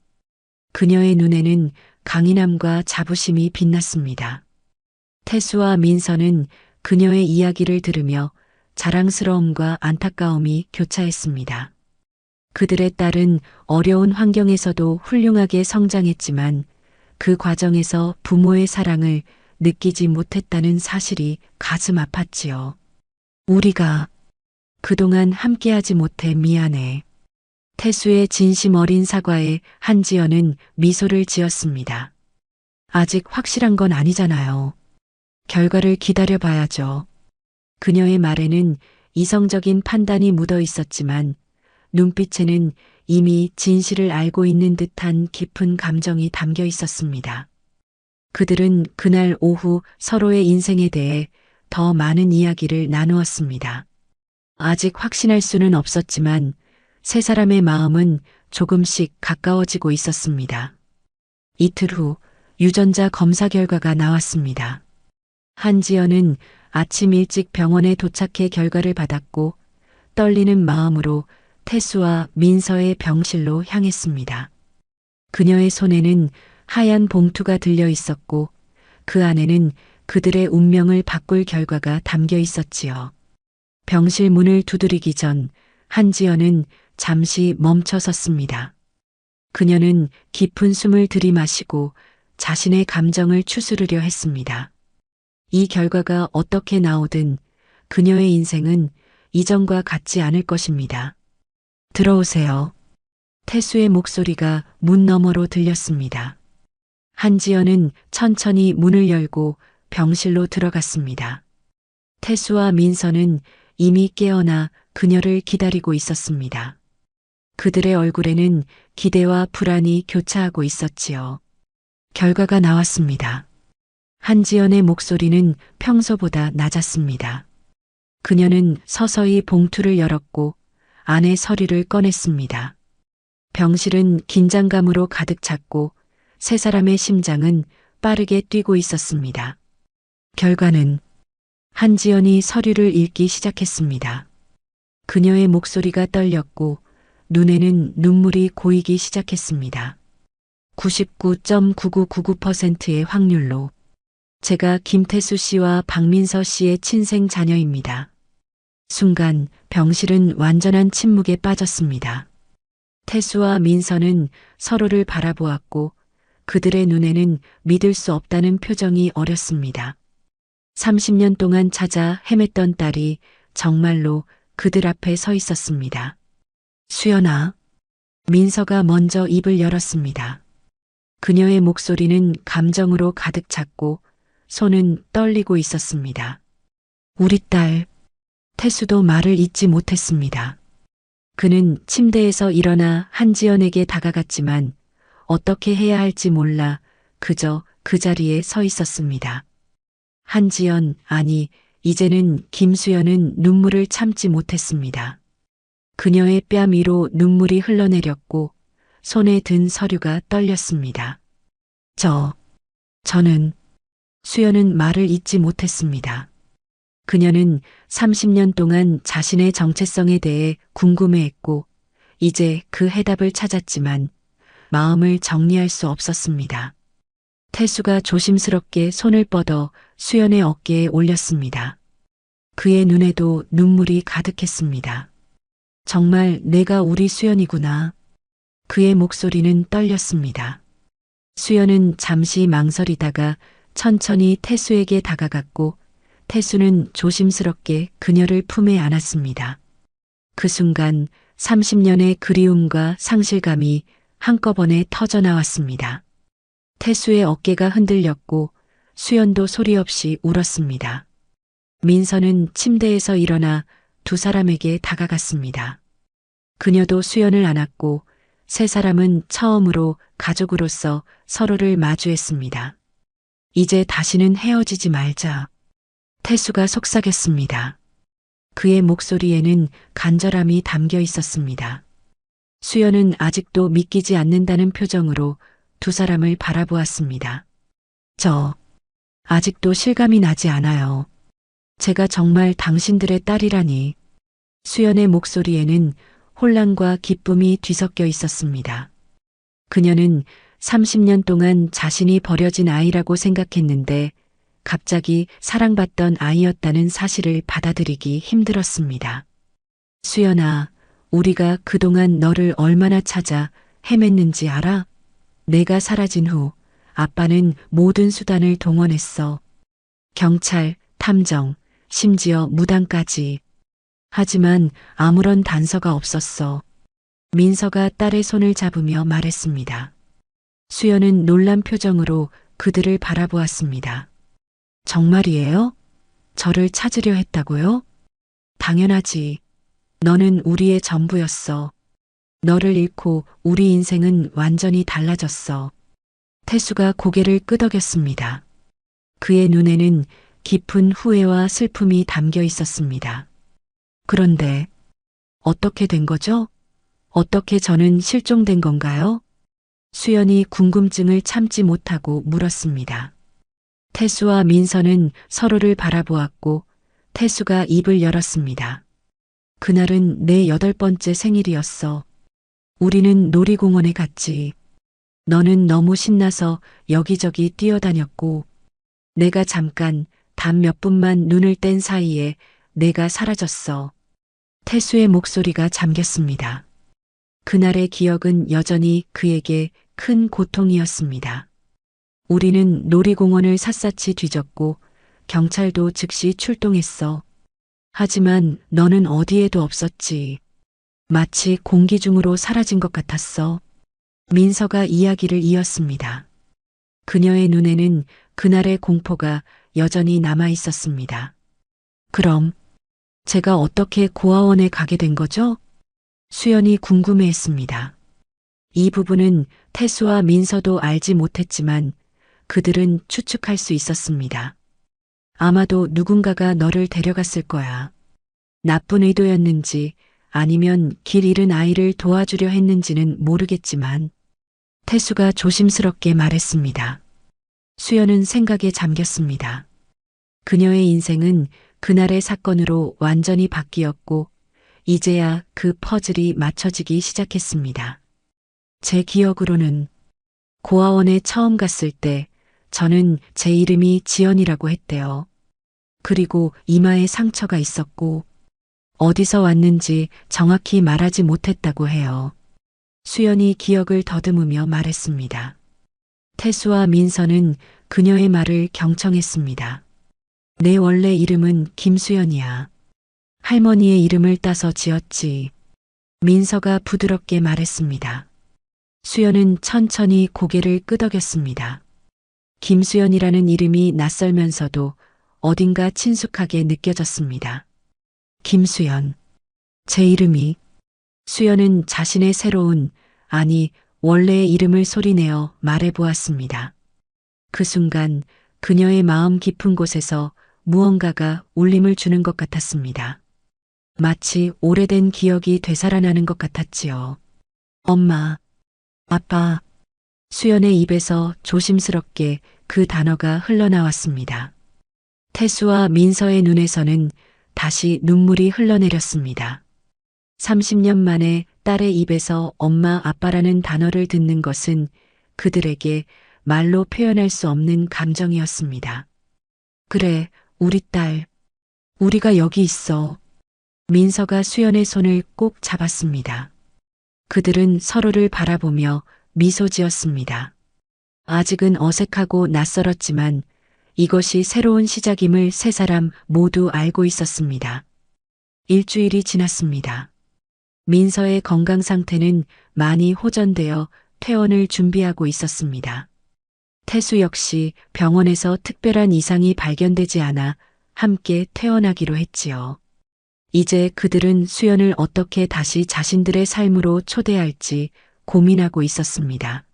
그녀의 눈에는 강인함과 자부심이 빛났습니다. 태수와 민서는 그녀의 이야기를 들으며 자랑스러움과 안타까움이 교차했습니다. 그들의 딸은 어려운 환경에서도 훌륭하게 성장했지만 그 과정에서 부모의 사랑을 느끼지 못했다는 사실이 가슴 아팠지요. 우리가 그동안 함께하지 못해 미안해. 태수의 진심 어린 사과에 한지연은 미소를 지었습니다. 아직 확실한 건 아니잖아요. 결과를 기다려 봐야죠. 그녀의 말에는 이성적인 판단이 묻어 있었지만 눈빛에는 이미 진실을 알고 있는 듯한 깊은 감정이 담겨 있었습니다. 그들은 그날 오후 서로의 인생에 대해 더 많은 이야기를 나누었습니다. 아직 확신할 수는 없었지만 세 사람의 마음은 조금씩 가까워지고 있었습니다. 이틀 후 유전자 검사 결과가 나왔습니다. 한지연은 아침 일찍 병원에 도착해 결과를 받았고 떨리는 마음으로 태수와 민서의 병실로 향했습니다. 그녀의 손에는 하얀 봉투가 들려 있었고 그 안에는 그들의 운명을 바꿀 결과가 담겨 있었지요. 병실 문을 두드리기 전 한지연은 잠시 멈춰 섰습니다. 그녀는 깊은 숨을 들이마시고 자신의 감정을 추스르려 했습니다. 이 결과가 어떻게 나오든 그녀의 인생은 이전과 같지 않을 것입니다. 들어오세요. 태수의 목소리가 문 너머로 들렸습니다. 한지연은 천천히 문을 열고 병실로 들어갔습니다. 태수와 민서는 이미 깨어나 그녀를 기다리고 있었습니다. 그들의 얼굴에는 기대와 불안이 교차하고 있었지요. 결과가 나왔습니다. 한지연의 목소리는 평소보다 낮았습니다. 그녀는 서서히 봉투를 열었고 안에 서류를 꺼냈습니다. 병실은 긴장감으로 가득 찼고 세 사람의 심장은 빠르게 뛰고 있었습니다. 결과는 한지연이 서류를 읽기 시작했습니다. 그녀의 목소리가 떨렸고 눈에는 눈물이 고이기 시작했습니다. 99.9999%의 확률로 제가 김태수 씨와 박민서 씨의 친생 자녀입니다. 순간 병실은 완전한 침묵에 빠졌습니다. 태수와 민서는 서로를 바라보았고 그들의 눈에는 믿을 수 없다는 표정이 어렸습니다. 30년 동안 찾아 헤맸던 딸이 정말로 그들 앞에 서 있었습니다. 수연아. 민서가 먼저 입을 열었습니다. 그녀의 목소리는 감정으로 가득 찼고 손은 떨리고 있었습니다. 우리 딸. 태수도 말을 잇지 못했습니다. 그는 침대에서 일어나 한지연에게 다가갔지만 어떻게 해야 할지 몰라 그저 그 자리에 서 있었습니다. 한지연, 아니, 이제는 김수연은 눈물을 참지 못했습니다. 그녀의 뺨 위로 눈물이 흘러내렸고 손에 든 서류가 떨렸습니다. 저는 수연은 말을 잇지 못했습니다. 그녀는 30년 동안 자신의 정체성에 대해 궁금해했고 이제 그 해답을 찾았지만 마음을 정리할 수 없었습니다. 태수가 조심스럽게 손을 뻗어 수연의 어깨에 올렸습니다. 그의 눈에도 눈물이 가득했습니다. 정말 내가 우리 수연이구나. 그의 목소리는 떨렸습니다. 수연은 잠시 망설이다가 천천히 태수에게 다가갔고 태수는 조심스럽게 그녀를 품에 안았습니다. 그 순간 30년의 그리움과 상실감이 한꺼번에 터져나왔습니다. 태수의 어깨가 흔들렸고 수연도 소리 없이 울었습니다. 민서는 침대에서 일어나 두 사람에게 다가갔습니다. 그녀도 수연을 안았고 세 사람은 처음으로 가족으로서 서로를 마주했습니다. 이제 다시는 헤어지지 말자. 태수가 속삭였습니다. 그의 목소리에는 간절함이 담겨 있었습니다. 수연은 아직도 믿기지 않는다는 표정으로 두 사람을 바라보았습니다. 아직도 실감이 나지 않아요. 제가 정말 당신들의 딸이라니. 수연의 목소리에는 혼란과 기쁨이 뒤섞여 있었습니다. 그녀는 30년 동안 자신이 버려진 아이라고 생각했는데 갑자기 사랑받던 아이였다는 사실을 받아들이기 힘들었습니다. 수연아, 우리가 그동안 너를 얼마나 찾아 헤맸는지 알아? 내가 사라진 후 아빠는 모든 수단을 동원했어. 경찰, 탐정, 심지어 무당까지. 하지만 아무런 단서가 없었어. 민서가 딸의 손을 잡으며 말했습니다. 수연은 놀란 표정으로 그들을 바라보았습니다. 정말이에요? 저를 찾으려 했다고요? 당연하지. 너는 우리의 전부였어. 너를 잃고 우리 인생은 완전히 달라졌어. 태수가 고개를 끄덕였습니다. 그의 눈에는 깊은 후회와 슬픔이 담겨 있었습니다. 그런데 어떻게 된 거죠? 어떻게 저는 실종된 건가요? 수연이 궁금증을 참지 못하고 물었습니다. 태수와 민서는 서로를 바라보았고 태수가 입을 열었습니다. 그날은 내 8번째 생일이었어. 우리는 놀이공원에 갔지. 너는 너무 신나서 여기저기 뛰어다녔고 내가 잠깐 단 몇 분만 눈을 뗀 사이에 내가 사라졌어. 태수의 목소리가 잠겼습니다. 그날의 기억은 여전히 그에게 큰 고통이었습니다. 우리는 놀이공원을 샅샅이 뒤졌고 경찰도 즉시 출동했어. 하지만 너는 어디에도 없었지. 마치 공기 중으로 사라진 것 같았어. 민서가 이야기를 이었습니다. 그녀의 눈에는 그날의 공포가 여전히 남아 있었습니다. 그럼 제가 어떻게 고아원에 가게 된 거죠? 수연이 궁금해했습니다. 이 부분은 태수와 민서도 알지 못했지만 그들은 추측할 수 있었습니다. 아마도 누군가가 너를 데려갔을 거야. 나쁜 의도였는지 아니면 길 잃은 아이를 도와주려 했는지는 모르겠지만 태수가 조심스럽게 말했습니다. 수연은 생각에 잠겼습니다. 그녀의 인생은 그날의 사건으로 완전히 바뀌었고 이제야 그 퍼즐이 맞춰지기 시작했습니다. 제 기억으로는 고아원에 처음 갔을 때 저는 제 이름이 지연이라고 했대요. 그리고 이마에 상처가 있었고 어디서 왔는지 정확히 말하지 못했다고 해요. 수연이 기억을 더듬으며 말했습니다. 태수와 민서는 그녀의 말을 경청했습니다. 내 원래 이름은 김수연이야. 할머니의 이름을 따서 지었지. 민서가 부드럽게 말했습니다. 수연은 천천히 고개를 끄덕였습니다. 김수연이라는 이름이 낯설면서도 어딘가 친숙하게 느껴졌습니다. 김수연. 제 이름이. 수연은 자신의 새로운, 아니 원래의 이름을 소리내어 말해보았습니다. 그 순간 그녀의 마음 깊은 곳에서 무언가가 울림을 주는 것 같았습니다. 마치 오래된 기억이 되살아나는 것 같았지요. 엄마, 아빠. 수연의 입에서 조심스럽게 그 단어가 흘러나왔습니다. 태수와 민서의 눈에서는 다시 눈물이 흘러내렸습니다. 30년 만에 딸의 입에서 엄마, 아빠라는 단어를 듣는 것은 그들에게 말로 표현할 수 없는 감정이었습니다. 그래, 우리 딸. 우리가 여기 있어. 민서가 수연의 손을 꼭 잡았습니다. 그들은 서로를 바라보며 미소 지었습니다. 아직은 어색하고 낯설었지만 이것이 새로운 시작임을 세 사람 모두 알고 있었습니다. 일주일이 지났습니다. 민서의 건강 상태는 많이 호전되어 퇴원을 준비하고 있었습니다. 태수 역시 병원에서 특별한 이상이 발견되지 않아 함께 퇴원하기로 했지요. 이제 그들은 수연을 어떻게 다시 자신들의 삶으로 초대할지 고민하고 있었습니다.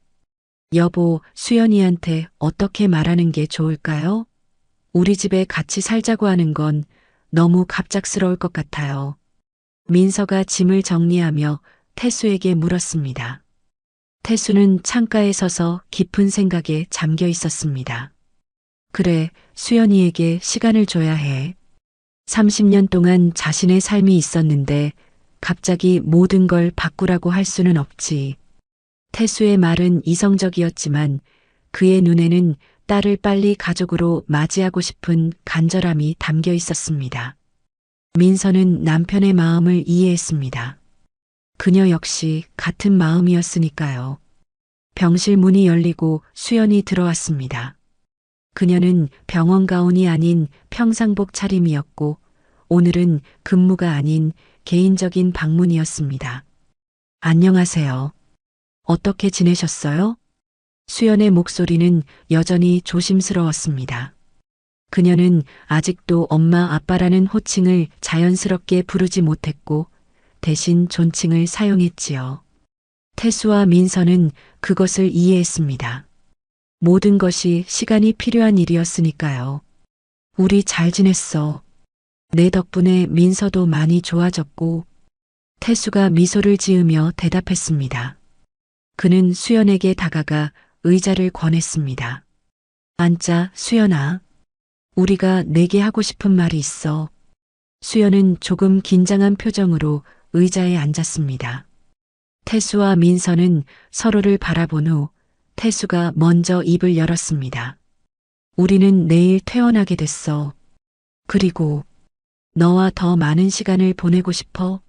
여보, 수연이한테 어떻게 말하는 게 좋을까요? 우리 집에 같이 살자고 하는 건 너무 갑작스러울 것 같아요. 민서가 짐을 정리하며 태수에게 물었습니다. 태수는 창가에 서서 깊은 생각에 잠겨 있었습니다. 그래, 수연이에게 시간을 줘야 해. 30년 동안 자신의 삶이 있었는데 갑자기 모든 걸 바꾸라고 할 수는 없지. 태수의 말은 이성적이었지만 그의 눈에는 딸을 빨리 가족으로 맞이하고 싶은 간절함이 담겨 있었습니다. 민서는 남편의 마음을 이해했습니다. 그녀 역시 같은 마음이었으니까요. 병실 문이 열리고 수연이 들어왔습니다. 그녀는 병원 가운이 아닌 평상복 차림이었고 오늘은 근무가 아닌 개인적인 방문이었습니다. 안녕하세요. 어떻게 지내셨어요? 수연의 목소리는 여전히 조심스러웠습니다. 그녀는 아직도 엄마 아빠라는 호칭을 자연스럽게 부르지 못했고 대신 존칭을 사용했지요. 태수와 민서는 그것을 이해했습니다. 모든 것이 시간이 필요한 일이었으니까요. 우리 잘 지냈어. 내 덕분에 민서도 많이 좋아졌고 태수가 미소를 지으며 대답했습니다. 그는 수연에게 다가가 의자를 권했습니다. 앉자, 수연아. 우리가 내게 하고 싶은 말이 있어. 수연은 조금 긴장한 표정으로 의자에 앉았습니다. 태수와 민서는 서로를 바라본 후 태수가 먼저 입을 열었습니다. 우리는 내일 퇴원하게 됐어. 그리고 너와 더 많은 시간을 보내고 싶어.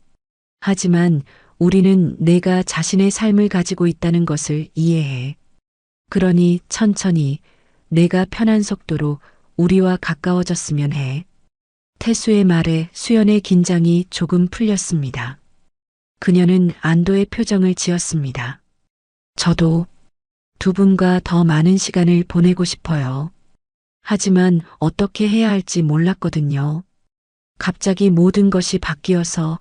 하지만 우리는 내가 자신의 삶을 가지고 있다는 것을 이해해. 그러니 천천히 내가 편한 속도로 우리와 가까워졌으면 해. 태수의 말에 수연의 긴장이 조금 풀렸습니다. 그녀는 안도의 표정을 지었습니다. 저도 두 분과 더 많은 시간을 보내고 싶어요. 하지만 어떻게 해야 할지 몰랐거든요. 갑자기 모든 것이 바뀌어서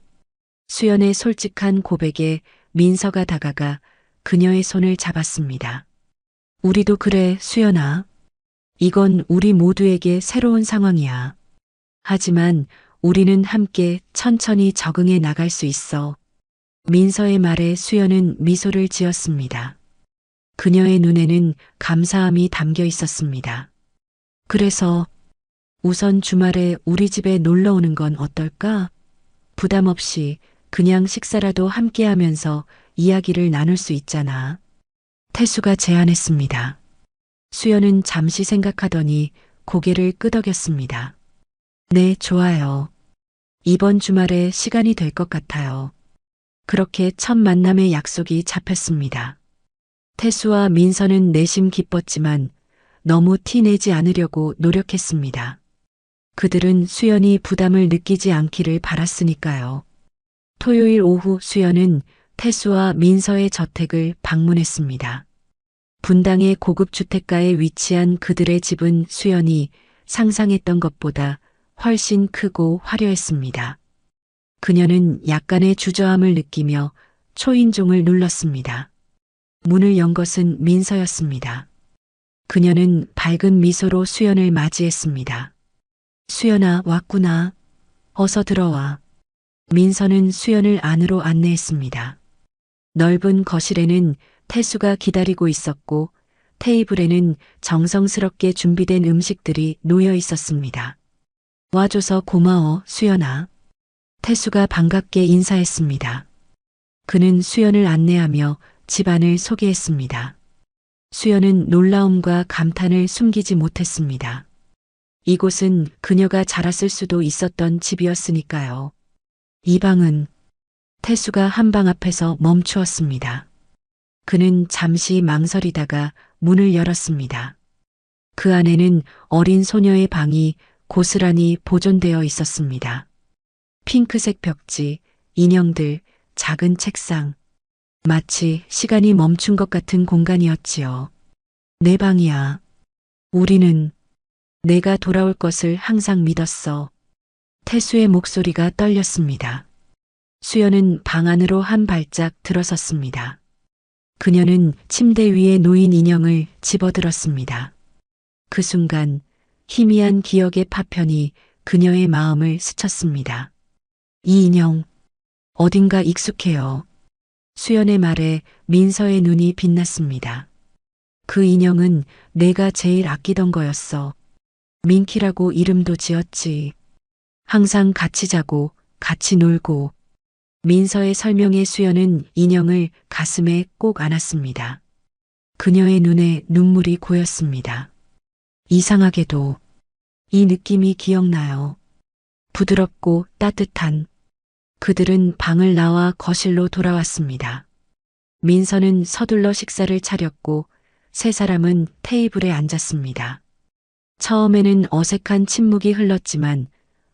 수연의 솔직한 고백에 민서가 다가가 그녀의 손을 잡았습니다. 우리도 그래, 수연아. 이건 우리 모두에게 새로운 상황이야. 하지만 우리는 함께 천천히 적응해 나갈 수 있어. 민서의 말에 수연은 미소를 지었습니다. 그녀의 눈에는 감사함이 담겨 있었습니다. 그래서 우선 주말에 우리 집에 놀러 오는 건 어떨까? 부담 없이 그냥 식사라도 함께 하면서 이야기를 나눌 수 있잖아. 태수가 제안했습니다. 수연은 잠시 생각하더니 고개를 끄덕였습니다. 네, 좋아요. 이번 주말에 시간이 될 것 같아요. 그렇게 첫 만남의 약속이 잡혔습니다. 태수와 민서는 내심 기뻤지만 너무 티내지 않으려고 노력했습니다. 그들은 수연이 부담을 느끼지 않기를 바랐으니까요. 토요일 오후 수연은 태수와 민서의 저택을 방문했습니다. 분당의 고급 주택가에 위치한 그들의 집은 수연이 상상했던 것보다 훨씬 크고 화려했습니다. 그녀는 약간의 주저함을 느끼며 초인종을 눌렀습니다. 문을 연 것은 민서였습니다. 그녀는 밝은 미소로 수연을 맞이했습니다. 수연아, 왔구나. 어서 들어와. 민서는 수연을 안으로 안내했습니다. 넓은 거실에는 태수가 기다리고 있었고 테이블에는 정성스럽게 준비된 음식들이 놓여 있었습니다. 와줘서 고마워, 수연아. 태수가 반갑게 인사했습니다. 그는 수연을 안내하며 집안을 소개했습니다. 수연은 놀라움과 감탄을 숨기지 못했습니다. 이곳은 그녀가 자랐을 수도 있었던 집이었으니까요. 이 방은 태수가 한방 앞에서 멈추었습니다. 그는 잠시 망설이다가 문을 열었습니다. 그 안에는 어린 소녀의 방이 고스란히 보존되어 있었습니다. 핑크색 벽지, 인형들, 작은 책상. 마치 시간이 멈춘 것 같은 공간이었지요. 내 방이야. 우리는 내가 돌아올 것을 항상 믿었어. 태수의 목소리가 떨렸습니다. 수연은 방 안으로 한 발짝 들어섰습니다. 그녀는 침대 위에 놓인 인형을 집어들었습니다. 그 순간 희미한 기억의 파편이 그녀의 마음을 스쳤습니다. 이 인형, 어딘가 익숙해요. 수연의 말에 민서의 눈이 빛났습니다. 그 인형은 내가 제일 아끼던 거였어. 민키라고 이름도 지었지. 항상 같이 자고 같이 놀고. 민서의 설명에 수연은 인형을 가슴에 꼭 안았습니다. 그녀의 눈에 눈물이 고였습니다. 이상하게도 이 느낌이 기억나요. 부드럽고 따뜻한. 그들은 방을 나와 거실로 돌아왔습니다. 민서는 서둘러 식사를 차렸고 세 사람은 테이블에 앉았습니다. 처음에는 어색한 침묵이 흘렀지만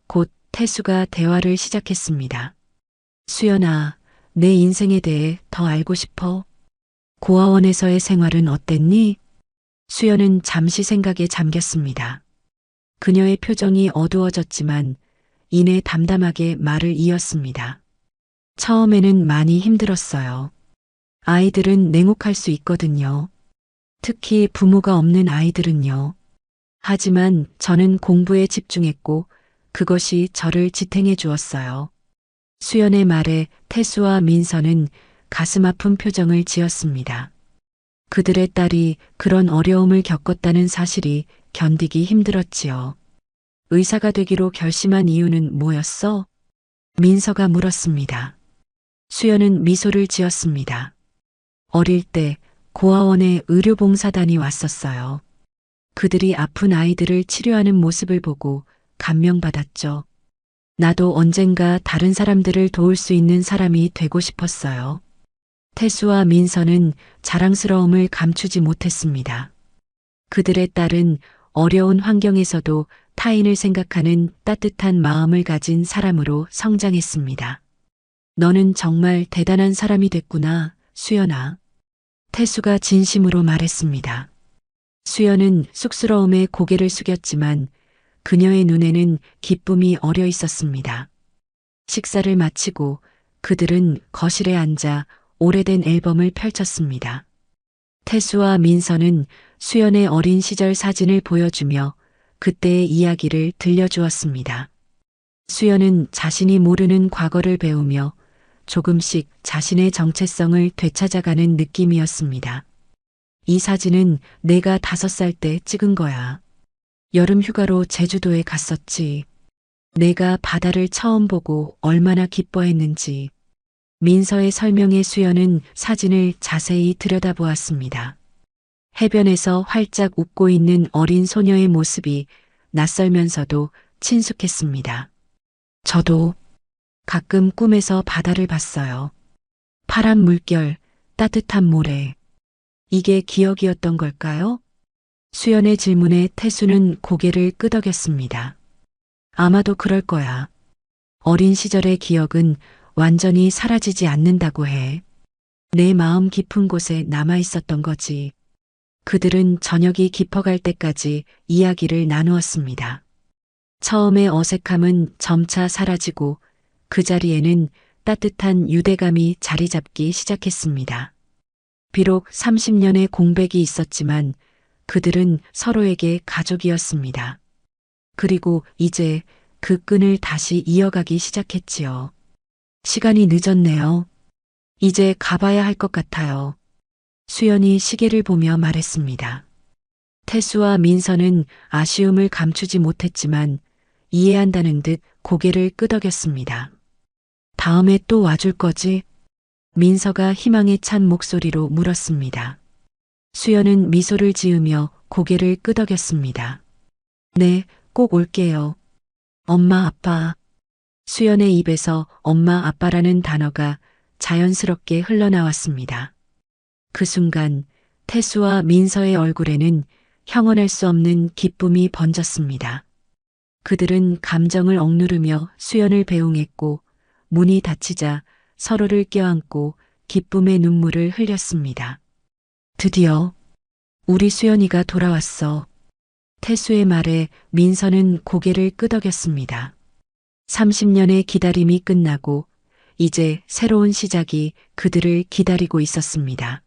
곧 태수가 대화를 시작했습니다. 수연아, 내 인생에 대해 더 알고 싶어? 고아원에서의 생활은 어땠니? 수연은 잠시 생각에 잠겼습니다. 그녀의 표정이 어두워졌지만 이내 담담하게 말을 이었습니다. 처음에는 많이 힘들었어요. 아이들은 냉혹할 수 있거든요. 특히 부모가 없는 아이들은요. 하지만 저는 공부에 집중했고 그것이 저를 지탱해 주었어요. 수연의 말에 태수와 민서는 가슴 아픈 표정을 지었습니다. 그들의 딸이 그런 어려움을 겪었다는 사실이 견디기 힘들었지요. 의사가 되기로 결심한 이유는 뭐였어? 민서가 물었습니다. 수연은 미소를 지었습니다. 어릴 때 고아원에 의료봉사단이 왔었어요. 그들이 아픈 아이들을 치료하는 모습을 보고 감명받았죠. 나도 언젠가 다른 사람들을 도울 수 있는 사람이 되고 싶었어요. 태수와 민서는 자랑스러움을 감추지 못했습니다. 그들의 딸은 어려운 환경에서도 타인을 생각하는 따뜻한 마음을 가진 사람으로 성장했습니다. 너는 정말 대단한 사람이 됐구나, 수연아. 태수가 진심으로 말했습니다. 수연은 쑥스러움에 고개를 숙였지만 그녀의 눈에는 기쁨이 어려 있었습니다. 식사를 마치고 그들은 거실에 앉아 오래된 앨범을 펼쳤습니다. 태수와 민서는 수연의 어린 시절 사진을 보여주며 그때의 이야기를 들려주었습니다. 수연은 자신이 모르는 과거를 배우며 조금씩 자신의 정체성을 되찾아가는 느낌이었습니다. 이 사진은 내가 5살 때 찍은 거야. 여름 휴가로 제주도에 갔었지. 내가 바다를 처음 보고 얼마나 기뻐했는지. 민서의 설명에 수연은 사진을 자세히 들여다보았습니다. 해변에서 활짝 웃고 있는 어린 소녀의 모습이 낯설면서도 친숙했습니다. 저도 가끔 꿈에서 바다를 봤어요. 파란 물결, 따뜻한 모래. 이게 기억이었던 걸까요? 수연의 질문에 태수는 고개를 끄덕였습니다. 아마도 그럴 거야. 어린 시절의 기억은 완전히 사라지지 않는다고 해. 내 마음 깊은 곳에 남아 있었던 거지. 그들은 저녁이 깊어갈 때까지 이야기를 나누었습니다. 처음의 어색함은 점차 사라지고 그 자리에는 따뜻한 유대감이 자리 잡기 시작했습니다. 비록 30년의 공백이 있었지만 그들은 서로에게 가족이었습니다. 그리고 이제 그 끈을 다시 이어가기 시작했지요. 시간이 늦었네요. 이제 가봐야 할 것 같아요. 수연이 시계를 보며 말했습니다. 태수와 민서는 아쉬움을 감추지 못했지만 이해한다는 듯 고개를 끄덕였습니다. 다음에 또 와줄 거지? 민서가 희망에 찬 목소리로 물었습니다. 수연은 미소를 지으며 고개를 끄덕였습니다. 네, 꼭 올게요. 엄마, 아빠. 수연의 입에서 엄마, 아빠라는 단어가 자연스럽게 흘러나왔습니다. 그 순간 태수와 민서의 얼굴에는 형언할 수 없는 기쁨이 번졌습니다. 그들은 감정을 억누르며 수연을 배웅했고 문이 닫히자 서로를 껴안고 기쁨의 눈물을 흘렸습니다. 드디어 우리 수연이가 돌아왔어. 태수의 말에 민서는 고개를 끄덕였습니다. 30년의 기다림이 끝나고 이제 새로운 시작이 그들을 기다리고 있었습니다.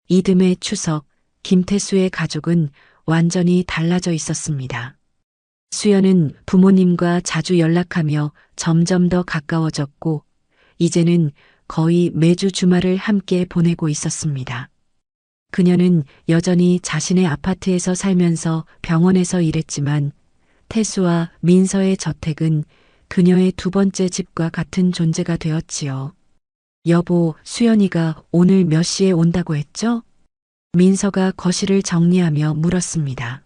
이듬해 추석, 김태수의 가족은 완전히 달라져 있었습니다. 수연은 부모님과 자주 연락하며 점점 더 가까워졌고 이제는 거의 매주 주말을 함께 보내고 있었습니다. 그녀는 여전히 자신의 아파트에서 살면서 병원에서 일했지만 태수와 민서의 저택은 그녀의 두 번째 집과 같은 존재가 되었지요. 여보, 수연이가 오늘 몇 시에 온다고 했죠? 민서가 거실을 정리하며 물었습니다.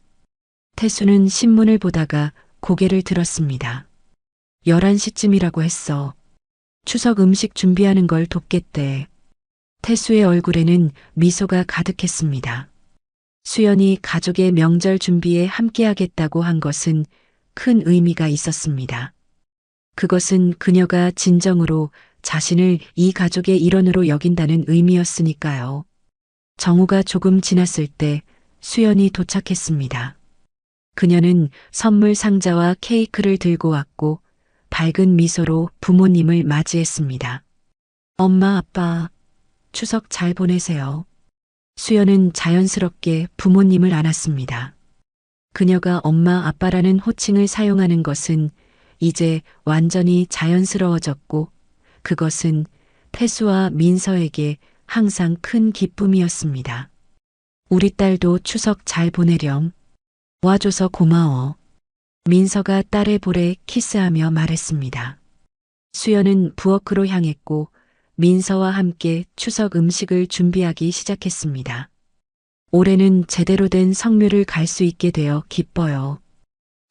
태수는 신문을 보다가 고개를 들었습니다. 11시쯤이라고 했어. 추석 음식 준비하는 걸 돕겠대. 태수의 얼굴에는 미소가 가득했습니다. 수연이 가족의 명절 준비에 함께하겠다고 한 것은 큰 의미가 있었습니다. 그것은 그녀가 진정으로 자신을 이 가족의 일원으로 여긴다는 의미였으니까요. 정오가 조금 지났을 때 수연이 도착했습니다. 그녀는 선물 상자와 케이크를 들고 왔고 밝은 미소로 부모님을 맞이했습니다. 엄마, 아빠, 추석 잘 보내세요. 수연은 자연스럽게 부모님을 안았습니다. 그녀가 엄마, 아빠라는 호칭을 사용하는 것은 이제 완전히 자연스러워졌고 그것은 태수와 민서에게 항상 큰 기쁨이었습니다. 우리 딸도 추석 잘 보내렴. 와줘서 고마워. 민서가 딸의 볼에 키스하며 말했습니다. 수연은 부엌으로 향했고 민서와 함께 추석 음식을 준비하기 시작했습니다. 올해는 제대로 된 성묘를 갈 수 있게 되어 기뻐요.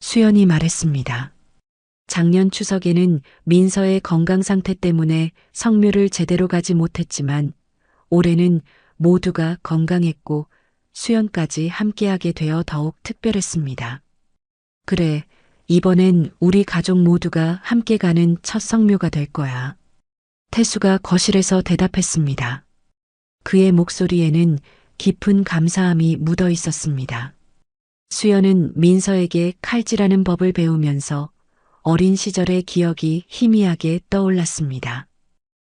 수연이 말했습니다. 작년 추석에는 민서의 건강 상태 때문에 성묘를 제대로 가지 못했지만 올해는 모두가 건강했고 수연까지 함께하게 되어 더욱 특별했습니다. 그래, 이번엔 우리 가족 모두가 함께 가는 첫 성묘가 될 거야. 태수가 거실에서 대답했습니다. 그의 목소리에는 깊은 감사함이 묻어 있었습니다. 수연은 민서에게 칼질하는 법을 배우면서 어린 시절의 기억이 희미하게 떠올랐습니다.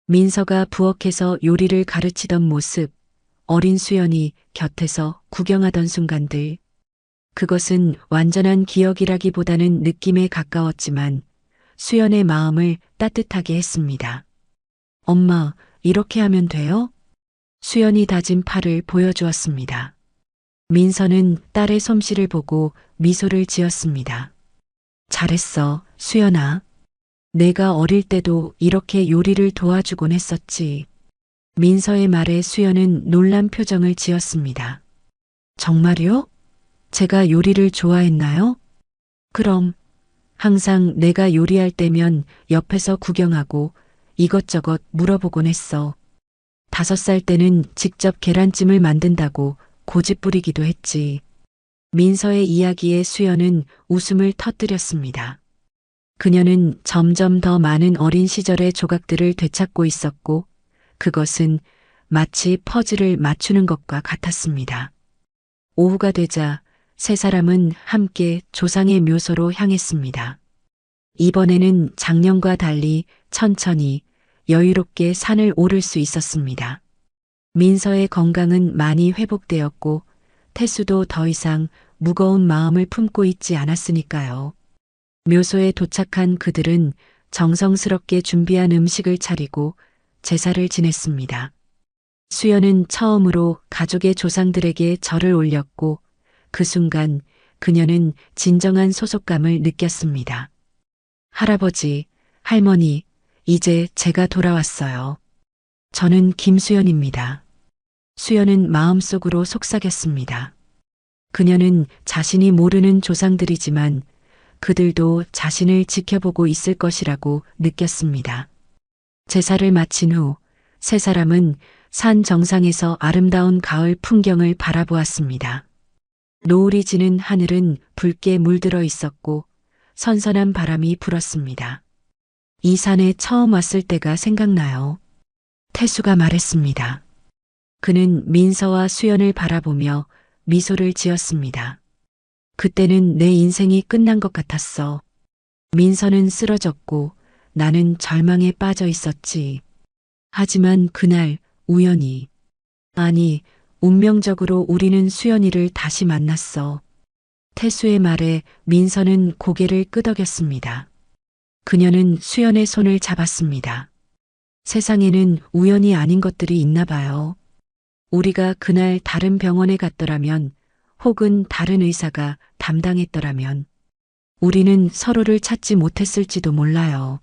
민서가 부엌에서 요리를 가르치던 모습, 어린 수연이 곁에서 구경하던 순간들. 그것은 완전한 기억이라기보다는 느낌에 가까웠지만 수연의 마음을 따뜻하게 했습니다. 엄마, 이렇게 하면 돼요? 수연이 다진 팔을 보여주었습니다. 민서는 딸의 솜씨를 보고 미소를 지었습니다. 잘했어, 수연아. 내가 어릴 때도 이렇게 요리를 도와주곤 했었지. 민서의 말에 수연은 놀란 표정을 지었습니다. 정말요? 제가 요리를 좋아했나요? 그럼 항상 내가 요리할 때면 옆에서 구경하고 이것저것 물어보곤 했어. 5살 때는 직접 계란찜을 만든다고 고집 부리기도 했지. 민서의 이야기에 수연은 웃음을 터뜨렸습니다. 그녀는 점점 더 많은 어린 시절의 조각들을 되찾고 있었고 그것은 마치 퍼즐을 맞추는 것과 같았습니다. 오후가 되자 세 사람은 함께 조상의 묘소로 향했습니다. 이번에는 작년과 달리 천천히 여유롭게 산을 오를 수 있었습니다. 민서의 건강은 많이 회복되었고 태수도 더 이상 무거운 마음을 품고 있지 않았으니까요. 묘소에 도착한 그들은 정성스럽게 준비한 음식을 차리고 제사를 지냈습니다. 수연은 처음으로 가족의 조상들에게 절을 올렸고 그 순간 그녀는 진정한 소속감을 느꼈습니다. 할아버지, 할머니, 이제 제가 돌아왔어요. 저는 김수연입니다. 수연은 마음속으로 속삭였습니다. 그녀는 자신이 모르는 조상들이지만 그들도 자신을 지켜보고 있을 것이라고 느꼈습니다. 제사를 마친 후 세 사람은 산 정상에서 아름다운 가을 풍경을 바라보았습니다. 노을이 지는 하늘은 붉게 물들어 있었고 선선한 바람이 불었습니다. 이 산에 처음 왔을 때가 생각나요. 태수가 말했습니다. 그는 민서와 수연을 바라보며 미소를 지었습니다. 그때는 내 인생이 끝난 것 같았어. 민서는 쓰러졌고 나는 절망에 빠져 있었지. 하지만 그날 우연히, 아니, 운명적으로 우리는 수연이를 다시 만났어. 태수의 말에 민서는 고개를 끄덕였습니다. 그녀는 수연의 손을 잡았습니다. 세상에는 우연이 아닌 것들이 있나 봐요. 우리가 그날 다른 병원에 갔더라면 혹은 다른 의사가 담당했더라면 우리는 서로를 찾지 못했을지도 몰라요.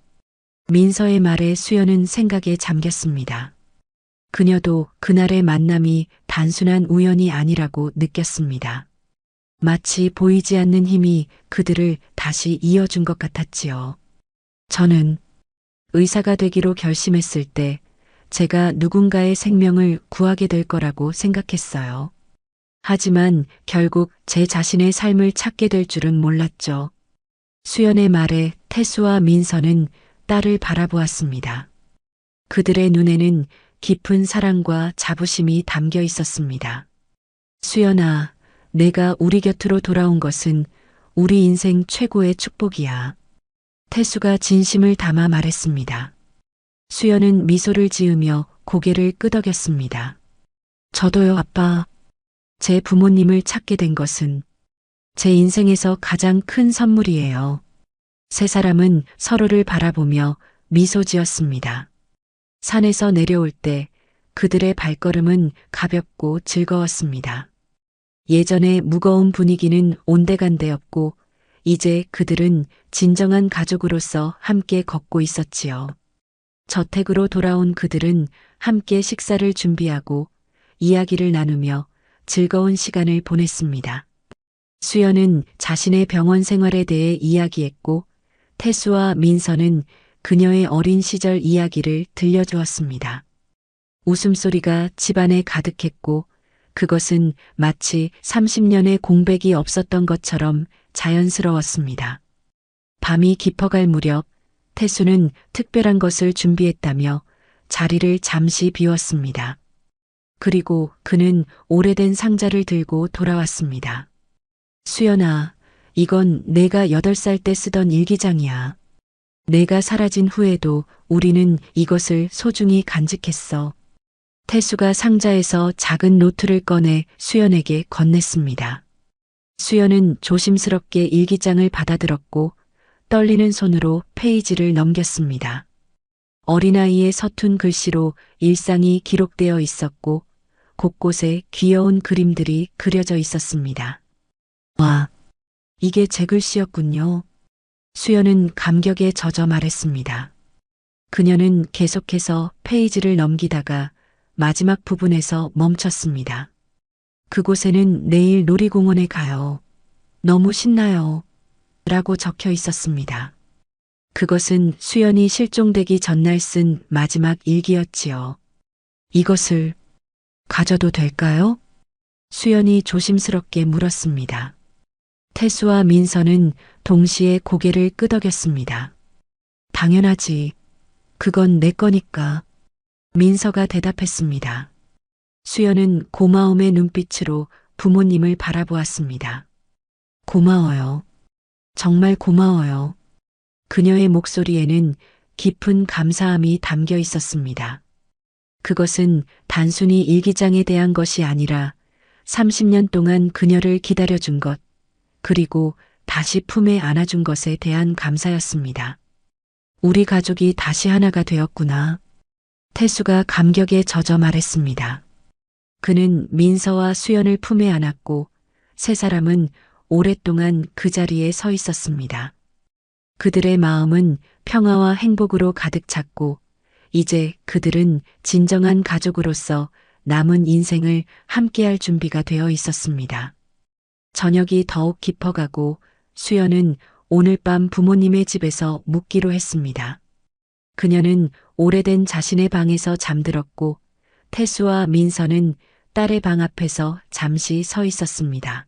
민서의 말에 수연은 생각에 잠겼습니다. 그녀도 그날의 만남이 단순한 우연이 아니라고 느꼈습니다. 마치 보이지 않는 힘이 그들을 다시 이어준 것 같았지요. 저는 의사가 되기로 결심했을 때 제가 누군가의 생명을 구하게 될 거라고 생각했어요. 하지만 결국 제 자신의 삶을 찾게 될 줄은 몰랐죠. 수연의 말에 태수와 민서는 딸을 바라보았습니다. 그들의 눈에는 깊은 사랑과 자부심이 담겨 있었습니다. 수연아, 내가 우리 곁으로 돌아온 것은 우리 인생 최고의 축복이야. 태수가 진심을 담아 말했습니다. 수연은 미소를 지으며 고개를 끄덕였습니다. 저도요, 아빠. 제 부모님을 찾게 된 것은 제 인생에서 가장 큰 선물이에요. 세 사람은 서로를 바라보며 미소 지었습니다. 산에서 내려올 때 그들의 발걸음은 가볍고 즐거웠습니다. 예전의 무거운 분위기는 온데간데였고 이제 그들은 진정한 가족으로서 함께 걷고 있었지요. 저택으로 돌아온 그들은 함께 식사를 준비하고 이야기를 나누며 즐거운 시간을 보냈습니다. 수연은 자신의 병원 생활에 대해 이야기했고 태수와 민서는 그녀의 어린 시절 이야기를 들려주었습니다. 웃음소리가 집안에 가득했고 그것은 마치 30년의 공백이 없었던 것처럼 자연스러웠습니다. 밤이 깊어갈 무렵 태수는 특별한 것을 준비했다며 자리를 잠시 비웠습니다. 그리고 그는 오래된 상자를 들고 돌아왔습니다. 수연아, 이건 내가 8살 때 쓰던 일기장이야. 내가 사라진 후에도 우리는 이것을 소중히 간직했어. 태수가 상자에서 작은 노트를 꺼내 수연에게 건넸습니다. 수연은 조심스럽게 일기장을 받아들었고 떨리는 손으로 페이지를 넘겼습니다. 어린아이의 서툰 글씨로 일상이 기록되어 있었고 곳곳에 귀여운 그림들이 그려져 있었습니다. 와, 이게 제 글씨였군요. 수연은 감격에 젖어 말했습니다. 그녀는 계속해서 페이지를 넘기다가 마지막 부분에서 멈췄습니다. 그곳에는 내일 놀이공원에 가요. 너무 신나요. 라고 적혀 있었습니다. 그것은 수연이 실종되기 전날 쓴 마지막 일기였지요. 이것을 가져도 될까요? 수연이 조심스럽게 물었습니다. 태수와 민서는 동시에 고개를 끄덕였습니다. 당연하지. 그건 내 거니까. 민서가 대답했습니다. 수연은 고마움의 눈빛으로 부모님을 바라보았습니다. 고마워요. 정말 고마워요. 그녀의 목소리에는 깊은 감사함이 담겨 있었습니다. 그것은 단순히 일기장에 대한 것이 아니라 30년 동안 그녀를 기다려준 것, 그리고 다시 품에 안아준 것에 대한 감사였습니다. 우리 가족이 다시 하나가 되었구나. 태수가 감격에 젖어 말했습니다. 그는 민서와 수연을 품에 안았고 세 사람은 오랫동안 그 자리에 서 있었습니다. 그들의 마음은 평화와 행복으로 가득 찼고 이제 그들은 진정한 가족으로서 남은 인생을 함께할 준비가 되어 있었습니다. 저녁이 더욱 깊어가고 수연은 오늘 밤 부모님의 집에서 묵기로 했습니다. 그녀는 오래된 자신의 방에서 잠들었고 태수와 민서는 딸의 방 앞에서 잠시 서 있었습니다.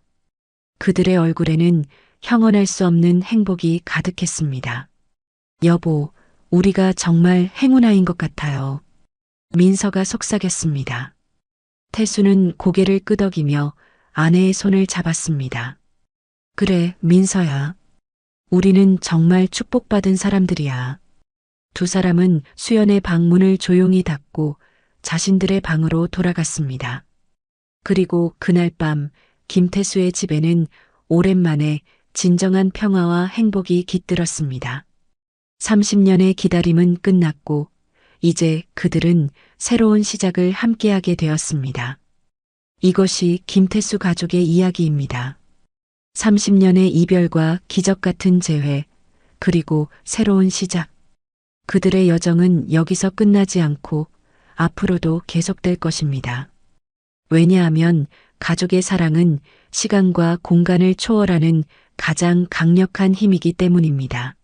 그들의 얼굴에는 형언할 수 없는 행복이 가득했습니다. 여보, 우리가 정말 행운아인 것 같아요. 민서가 속삭였습니다. 태수는 고개를 끄덕이며 아내의 손을 잡았습니다. 그래, 민서야. 우리는 정말 축복받은 사람들이야. 두 사람은 수연의 방문을 조용히 닫고 자신들의 방으로 돌아갔습니다. 그리고 그날 밤 김태수의 집에는 오랜만에 진정한 평화와 행복이 깃들었습니다. 30년의 기다림은 끝났고 이제 그들은 새로운 시작을 함께하게 되었습니다. 이것이 김태수 가족의 이야기입니다. 30년의 이별과 기적 같은 재회, 그리고 새로운 시작. 그들의 여정은 여기서 끝나지 않고 앞으로도 계속될 것입니다. 왜냐하면 가족의 사랑은 시간과 공간을 초월하는 가장 강력한 힘이기 때문입니다.